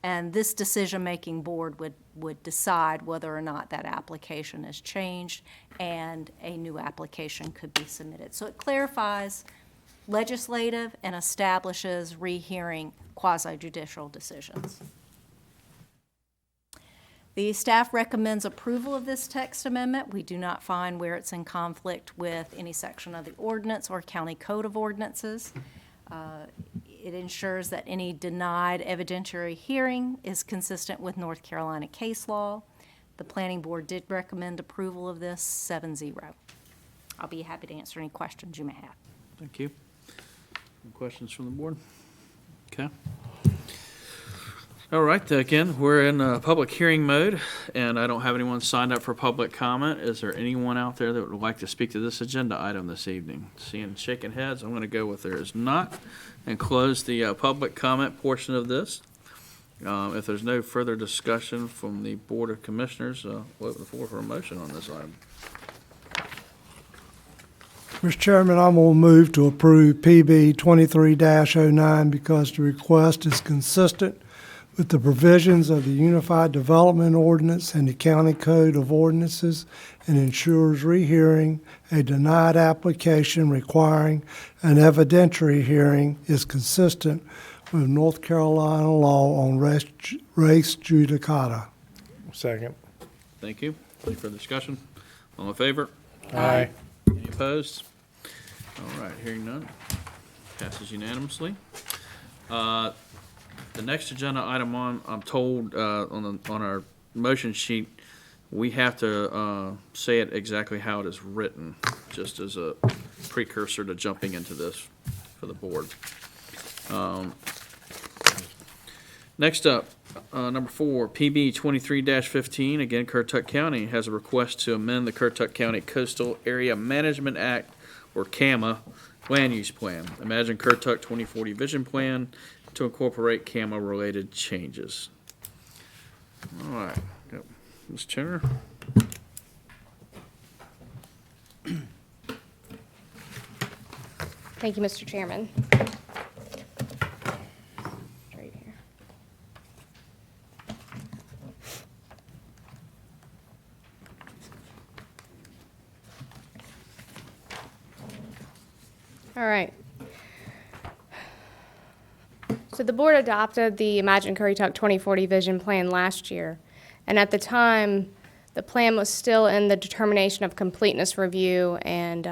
And this decision-making board would decide whether or not that application has changed and a new application could be submitted. So it clarifies legislative and establishes rehearing quasi-judicial decisions. The staff recommends approval of this text amendment. We do not find where it's in conflict with any section of the ordinance or county code of ordinances. It ensures that any denied evidentiary hearing is consistent with North Carolina case law. The planning board did recommend approval of this 7-0. I'll be happy to answer any questions you may have. Thank you. Any questions from the board? Okay. All right, again, we're in public hearing mode, and I don't have anyone signed up for public comment. Is there anyone out there that would like to speak to this agenda item this evening? Seeing shaking heads, I'm going to go with there is not, and close the public comment portion of this. If there's no further discussion from the Board of Commissioners, we'll open the floor for a motion on this item. Mr. Chairman, I'm going to move to approve PB 23-09 because the request is consistent with the provisions of the Unified Development Ordinance and the County Code of Ordinances and ensures rehearing a denied application requiring an evidentiary hearing is consistent with North Carolina law on res judicata. Second. Thank you. Any further discussion? All in favor? Aye. Any opposed? All right, hearing none. Passes unanimously. The next agenda item I'm told, on our motion sheet, we have to say it exactly how it is written, just as a precursor to jumping into this for the board. Next up, number 4, PB 23-15, again, Currituck County has a request to amend the Currituck County Coastal Area Management Act, or CAMA, land use plan. Imagine Currituck 2040 vision plan to incorporate CAMA-related changes. All right, yep. Ms. Chenner. Thank you, Mr. Chairman. Right here. All right. So the board adopted the Imagine Currituck 2040 vision plan last year, and at the time, the plan was still in the determination of completeness review and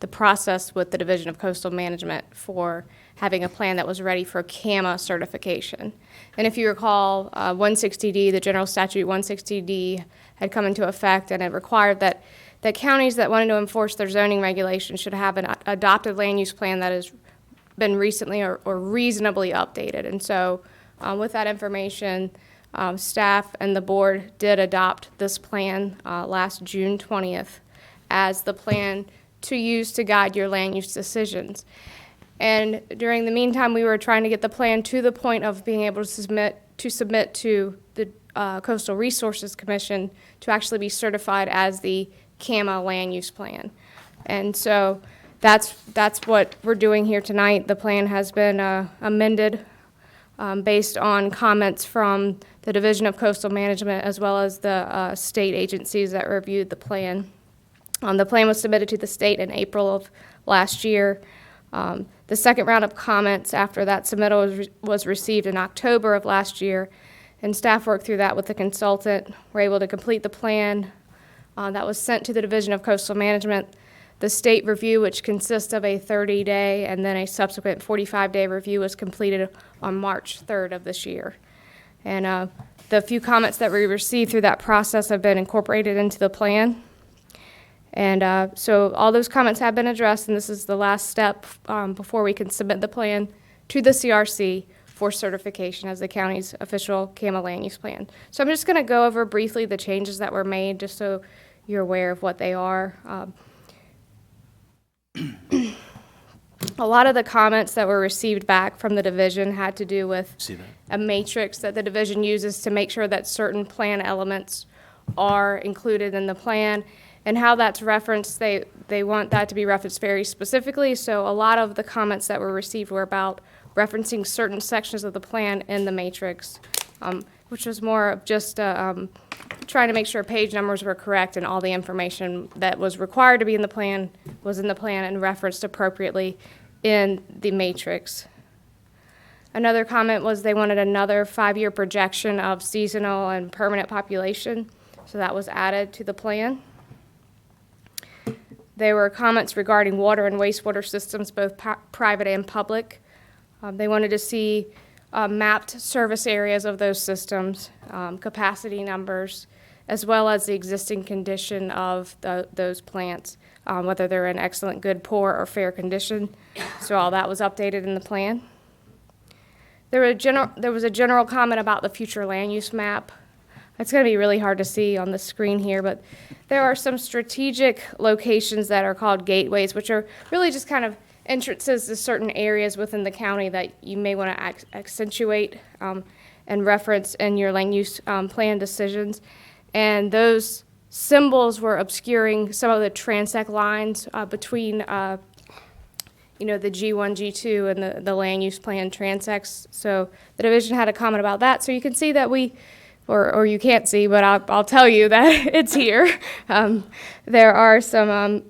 the process with the Division of Coastal Management for having a plan that was ready for CAMA certification. And if you recall, 160D, the general statute 160D, had come into effect, and it required that counties that wanted to enforce their zoning regulations should have an adopted land use plan that has been recently or reasonably updated. And so with that information, staff and the board did adopt this plan last June 20th as the plan to use to guide your land use decisions. And during the meantime, we were trying to get the plan to the point of being able to submit to the Coastal Resources Commission to actually be certified as the CAMA land use plan. And so that's what we're doing here tonight. The plan has been amended based on comments from the Division of Coastal Management as well as the state agencies that reviewed the plan. The plan was submitted to the state in April of last year. The second round of comments after that submittal was received in October of last year, and staff worked through that with the consultant. We're able to complete the plan. That was sent to the Division of Coastal Management. The state review, which consists of a 30-day and then a subsequent 45-day review, was completed on March 3rd of this year. And the few comments that we received through that process have been incorporated into the plan. And so all those comments have been addressed, and this is the last step before we can submit the plan to the CRC for certification as the county's official CAMA land use plan. So I'm just going to go over briefly the changes that were made, just so you're aware of what they are. A lot of the comments that were received back from the division had to do with a matrix that the division uses to make sure that certain plan elements are included in the plan. And how that's referenced, they want that to be referenced very specifically. So a lot of the comments that were received were about referencing certain sections of the plan in the matrix, which was more of just trying to make sure page numbers were correct and all the information that was required to be in the plan was in the plan and referenced appropriately in the matrix. Another comment was they wanted another 5-year projection of seasonal and permanent population, so that was added to the plan. There were comments regarding water and wastewater systems, both private and public. They wanted to see mapped service areas of those systems, capacity numbers, as well as the existing condition of those plants, whether they're in excellent, good, poor, or fair condition. So all that was updated in the plan. There was a general comment about the future land use map. It's going to be really hard to see on the screen here, but there are some strategic locations that are called gateways, which are really just kind of entrances to certain areas within the county that you may want to accentuate and reference in your land use plan decisions. And those symbols were obscuring some of the transect lines between the G1, G2, and the land use plan transects. So the division had a comment about that. So you can see that or you can't see, but I'll tell you that it's here. There are some,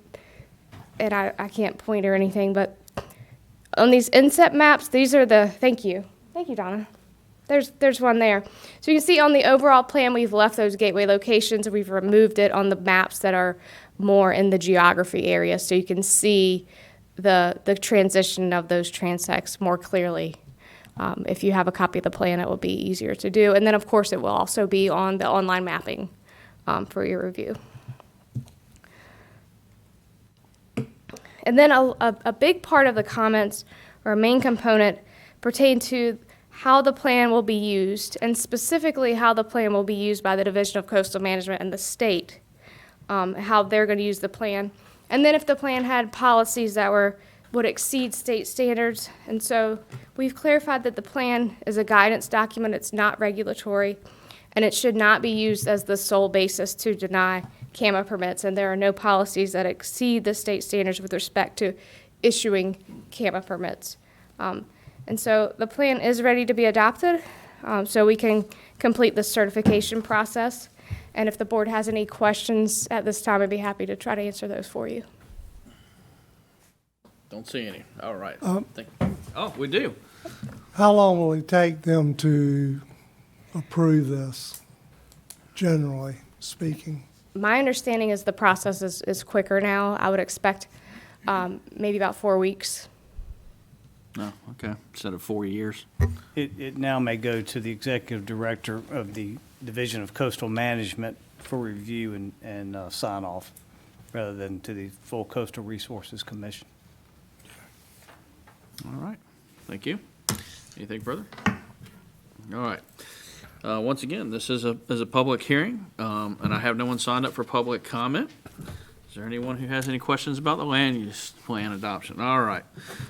and I can't point or anything, but on these inset maps, these are thank you, Donna. There's one there. So you can see on the overall plan, we've left those gateway locations, and we've removed it on the maps that are more in the geography area, so you can see the transition of those transects more clearly. If you have a copy of the plan, it will be easier to do. And then, of course, it will also be on the online mapping for your review. And then a big part of the comments, or a main component, pertain to how the plan will be used, and specifically how the plan will be used by the Division of Coastal Management and the state, how they're going to use the plan. And then if the plan had policies that would exceed state standards. And so we've clarified that the plan is a guidance document, it's not regulatory, and it should not be used as the sole basis to deny CAMA permits, and there are no policies that exceed the state standards with respect to issuing CAMA permits. And so the plan is ready to be adopted, so we can complete the certification process. And if the board has any questions at this time, I'd be happy to try to answer those for you. Don't see any. All right. Oh, we do. How long will it take them to approve this, generally speaking? My understanding is the process is quicker now. I would expect maybe about 4 weeks. Oh, okay. Instead of 4 years. It now may go to the executive director of the Division of Coastal Management for review and sign off, rather than to the full Coastal Resources Commission. All right. Thank you. Anything further? All right. Once again, this is a public hearing, and I have no one signed up for public comment. Is there anyone who has any questions about the land use plan adoption? All right.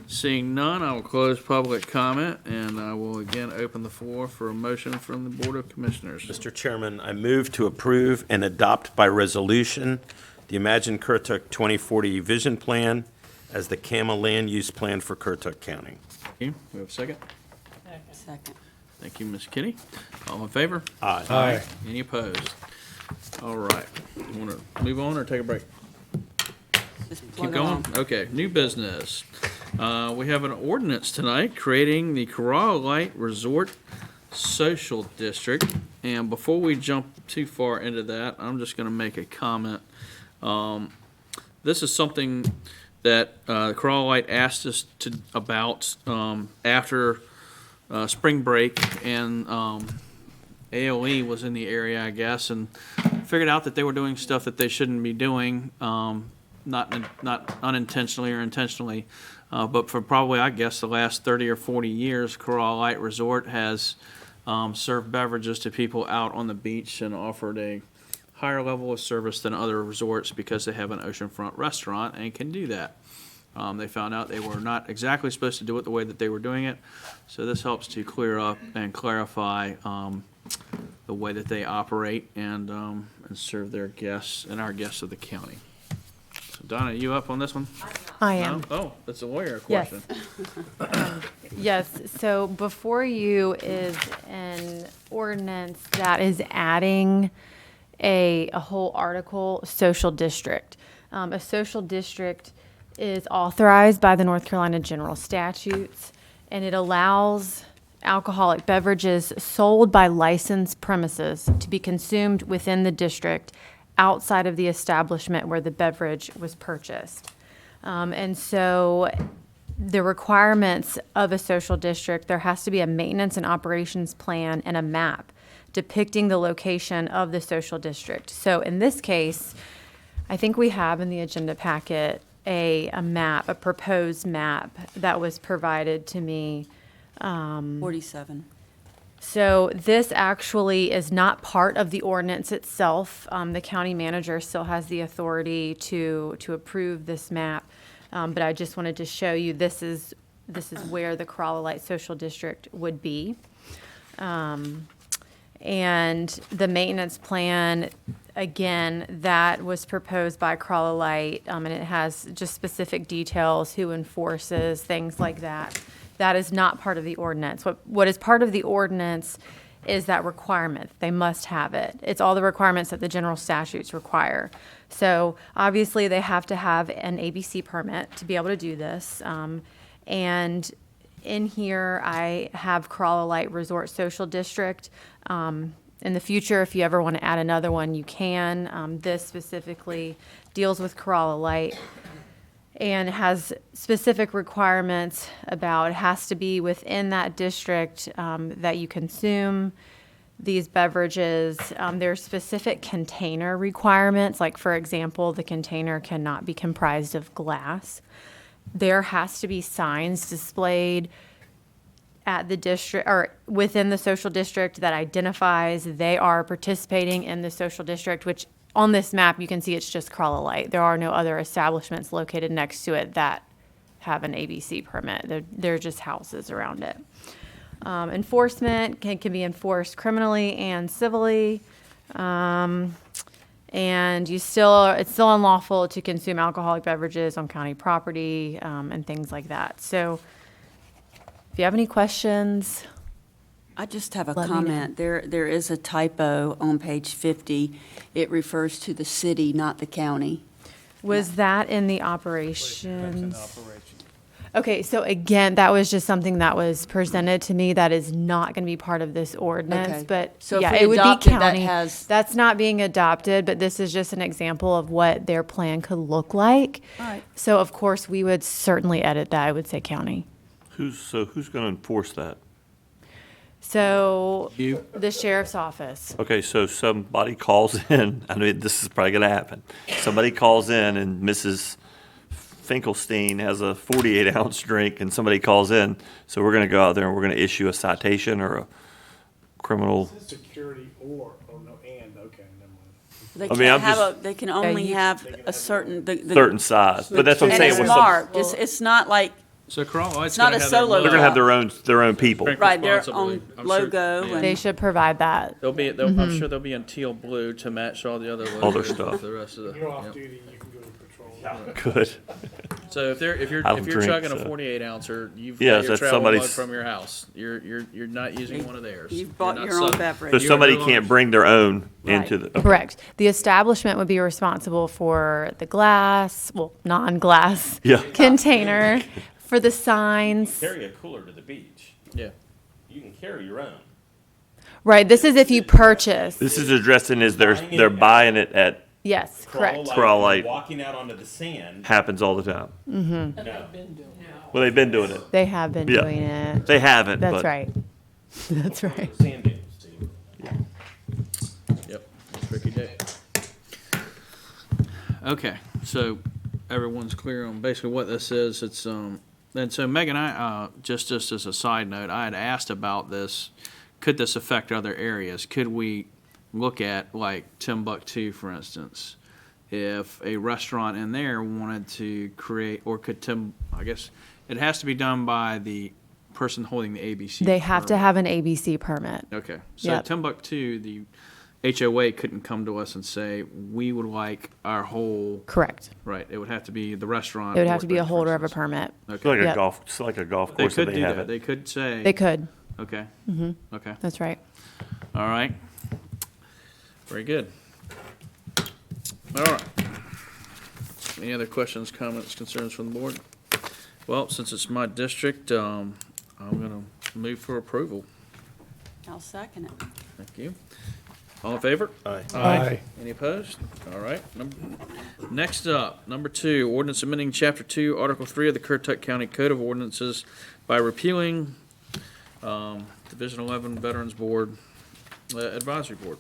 Seeing none, I will close public comment, and I will again open the floor for a motion from the Board of Commissioners. Mr. Chairman, I move to approve and adopt by resolution the Imagine Currituck 2040 Vision Plan as the CAMA land use plan for Currituck County. Okay, we have a second? Second. Thank you, Ms. Kitty. All in favor? Aye. Aye. Any opposed? All right. You want to move on or take a break? Just Keep plug going? along. Okay, new business. We have an ordinance tonight creating the Currituck Resort Social District. And before we jump too far into that, I'm just going to make a comment. This is something that Currituck asked us about after spring break, and AOE was in the area, I guess, and figured out that they were doing stuff that they shouldn't be doing, not unintentionally or intentionally, but for probably, I guess, the last 30 or 40 years, Currituck Resort has served beverages to people out on the beach and offered a higher level of service than other resorts because they have an oceanfront restaurant and can do that. They found out they were not exactly supposed to do it the way that they were doing it, so this helps to clear up and clarify the way that they operate and serve their guests and our guests of the county. So Donna, you up on this one? I am. No? Oh, that's a lawyer Yes. question. Yes, so before you is an ordinance that is adding a whole article, social district. A social district is authorized by the North Carolina General Statutes, and it allows alcoholic beverages sold by licensed premises to be consumed within the district outside of the establishment where the beverage was purchased. And so the requirements of a social district, there has to be a maintenance and operations plan and a map depicting the location of the social district. So in this case, I think we have in the agenda packet a map, a proposed map that was provided to me. 47. So this actually is not part of the ordinance itself. The county manager still has the authority to approve this map. But I just wanted to show you this is where the Currituck Social District would be. And the maintenance plan, again, that was proposed by Currituck, and it has just specific details, who enforces, things like that. That is not part of the ordinance. What is part of the ordinance is that requirement. They must have it. It's all the requirements that the general statutes require. So obviously they have to have an ABC permit to be able to do this. And in here, I have Currituck Resort Social District. In the future, if you ever want to add another one, you can. This specifically deals with Currituck and has specific requirements about it has to be within that district that you consume these beverages. There's specific container requirements, like for example, the container cannot be comprised of glass. There has to be signs displayed at the district or within the social district that identifies they are participating in the social district, which on this map you can see it's just Crawler-Light. There are no other establishments located next to it that have an ABC permit. They're just houses around it. Enforcement can be enforced criminally and civilly. And it's still unlawful to consume alcoholic beverages on county property, and things like that. So if you have any questions, I just have a Let me know. comment. There is a typo on page 50. It refers to the city, not the county. was that in the operations? Okay, so again, that was just something that was presented to me that is not going to be part of this ordinance, Okay. but So if yeah, we it would be adopt it, that county. has- That's not being adopted, but this is just an example of what their plan could look like. All right. So of course, we would certainly edit that. I would say county. Who's going to enforce that? So You. the sheriff's office. Okay, so somebody calls in, I mean, this is probably gonna happen. Somebody calls in and Mrs. Finkelstein has a 48-ounce drink and somebody calls in, so we're gonna go out there and we're gonna issue a citation or a criminal. Security or no, and, okay, never mind. They I mean, can't I'm have just- they can only have a certain, certain size, but that's what I'm and saying. it's with some- marked. It's not like, So Crawler-Light's It's not gonna a have their solo logo. They're gonna have their own people. Drink right, their responsibly. own I'm sure- logo yeah. and. They should provide that. I'm sure they'll be in teal blue to match all the other logos. All their stuff. For the rest of the. You're off yep. duty, you can go to patrol. Good. So if you're I don't drink, chugging a so- 48 ouncer, you've Yes, got your that's travel mug somebody's- from your house. You're not using one of theirs. You've bought You're not your own sub- beverage. So You are somebody no longer- can't bring their own Right. into the. okay. Correct. The establishment would be responsible for the glass, well, non-glass Yeah. container, for the signs. Carry a cooler to the beach. Yeah. You can carry your own. Right, this is if you purchase. This is addressing is they're buying it at, Yes, correct. Crawl-Light. Walking out onto the sand. happens all the time. No. Well, they've been doing it. They have been Yeah. doing it. They haven't, That's but. right. That's right. Sand dunes, too. Yep. Tricky day. Okay, so everyone's clear on basically what this is. It's and so Meg and I just as a side note, I had asked about this. Could this affect other areas? Could we look at like Timbuktu, for instance, if a restaurant in there wanted to create, or could I guess it has to be done by the person holding the ABC. They have to permit. have an ABC permit. Okay, so Yep. Timbuktu, the HOA couldn't come to us and say, we would like our whole, Correct. right, it would have to be the restaurant. It would have to be a board, for holder of a instance. permit. It's like Yep. it's like a golf They course that could they do have that, it. they could say. They could. Okay, okay, That's right. all right. Very good. All right. Any other questions, comments, concerns from the board? Well, since it's my district, I'm gonna move for approval. I'll second it. Thank you. All in favor? Aye. Aye. Any opposed? All right. Next up, number 2, ordinance amending Chapter 2, Article 3 of the Currituck County Code of Ordinances by repealing Division 11 Veterans Board Advisory Board.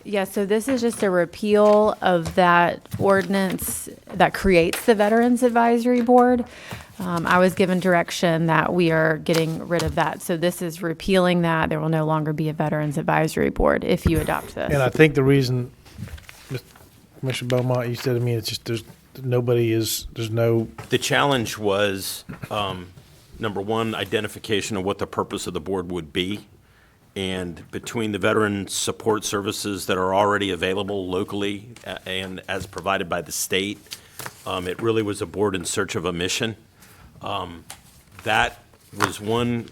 Yeah, so this is just a repeal of that ordinance that creates the Veterans Advisory Board. I was given direction that we are getting rid of that. So this is repealing that. There will no longer be a Veterans Advisory Board if you adopt this. And I think the reason, Commissioner Beaumont, you said to me, it's just there's no, The challenge was, number one, identification of what the purpose of the board would be. And between the veteran support services that are already available locally and as provided by the state, it really was a board in search of a mission. That was one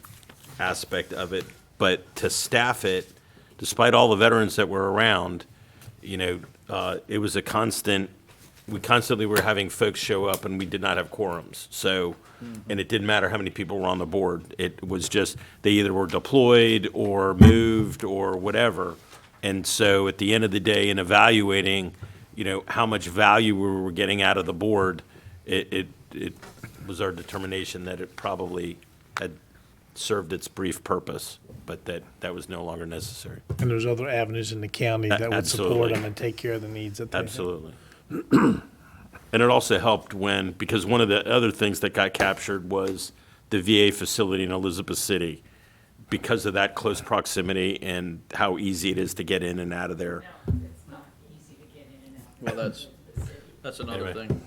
aspect of it, but to staff it, despite all the veterans that were around, it was a constant, we constantly were having folks show up and we did not have quorums. So, and it didn't matter how many people were on the board. It was just, they either were deployed or moved or whatever. And so at the end of the day, in evaluating, how much value we were getting out of the board, it was our determination that it probably had served its brief purpose, but that was no longer necessary. and there's other avenues in the county that would support Absolutely. them and take care of the needs that they have. Absolutely. And it also helped because one of the other things that got captured was the VA facility in Elizabeth City because of that close proximity and how easy it is to get in and out of there. Well, that's another Anyway. thing.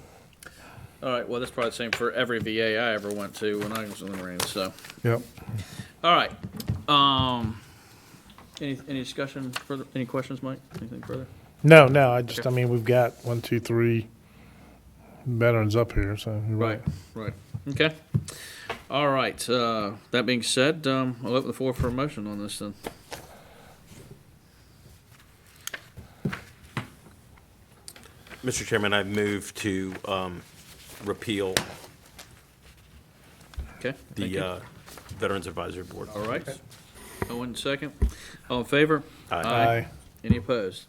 All right, well, that's probably the same for every VA I ever went to when I was in the Marines, so. Yep. All right. Any discussion further? Any questions, Mike? Anything further? No, I mean, we've got 1, 2, 3 veterans up here, so you're right. Right. Okay. All right. That being said, I'll open the floor for a motion on this then. Mr. Chairman, I move to repeal Okay. Thank you. the Veterans Advisory Board. All right. Owen, second. All in favor? Aye. Any opposed?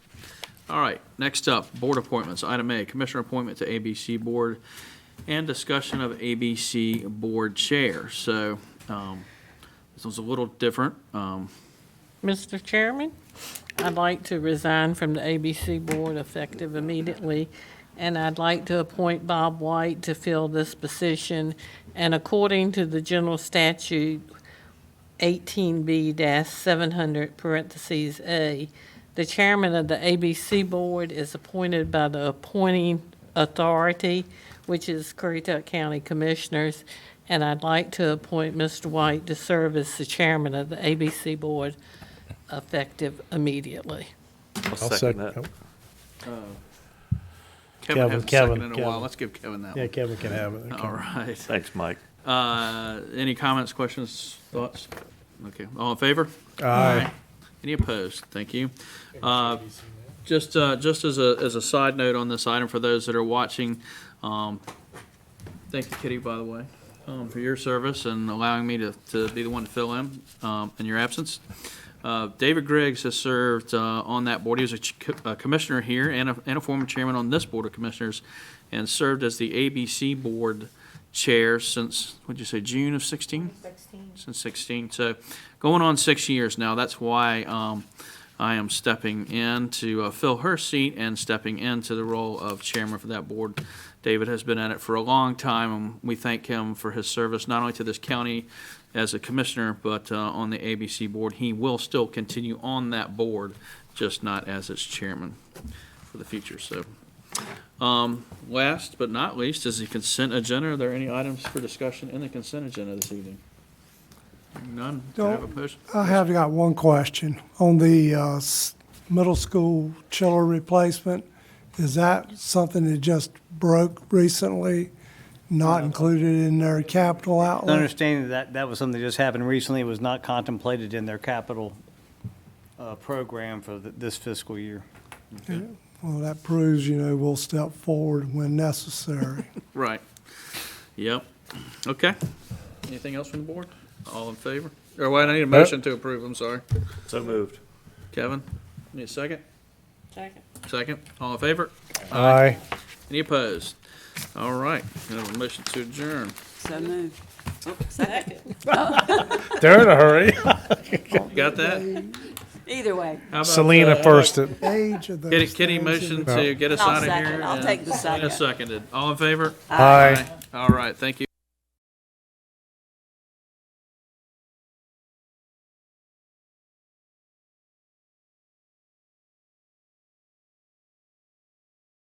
All right, next up, board appointments. Item A, commissioner appointment to ABC Board and discussion of ABC Board Chair. So, this one's a little different. Mr. Chairman, I'd like to resign from the ABC Board effective immediately, and I'd like to appoint Bob White to fill this position. And according to the general statute 18B-700 parentheses A, the chairman of the ABC Board is appointed by the appointing authority, which is Currituck County Commissioners, and I'd like to appoint Mr. White to serve as the chairman of the ABC Board effective immediately. I'll I'll second that. Kevin hasn't Kevin, seconded in a while. Kevin. Let's give Kevin that Yeah, one. Kevin can have it. Okay. All right. Thanks, Mike. Any comments, questions, thoughts? Okay, all in favor? Aye. Any opposed? Thank you. Just as a side note on this item for those that are watching, thank you, Kitty, by the way, for your service and allowing me to be the one to fill in your absence. David Griggs has served on that board. He was a commissioner here and a former chairman on this Board of Commissioners, and served as the ABC Board Chair since, what'd you say, June of 16? 16. Since 16. So going on 6 years now. That's why I am stepping in to fill her seat and stepping into the role of chairman for that board. David has been at it for a long time, and we thank him for his service, not only to this county as a commissioner, but on the ABC board. He will still continue on that board, just not as its chairman for the future. So, last but not least is the consent agenda. Are there any items for discussion in the consent agenda this evening? None? Can I have a motion? I have got one question. On the middle school chiller replacement, is that something that just broke recently, not included in their capital outlay? Understanding that was something that just happened recently, it was not contemplated in their capital program for this fiscal year. Yeah. Well, that proves, we'll step forward when necessary. Right. Yep. Okay. Anything else from the board? All in favor? Or wait, I need a motion to approve. I'm sorry. So moved. Kevin, need a second? Second. Second. All in favor? Aye. Any opposed? All right. We have a motion to adjourn. So moved. Oh, second. They're in a hurry. Got that? Either way. How about, Selena first it. Age of those Kitty things motion and- to get us I'll out of second. here. I'll and take the Selena second. seconded. All in favor? Aye. All right. Thank you.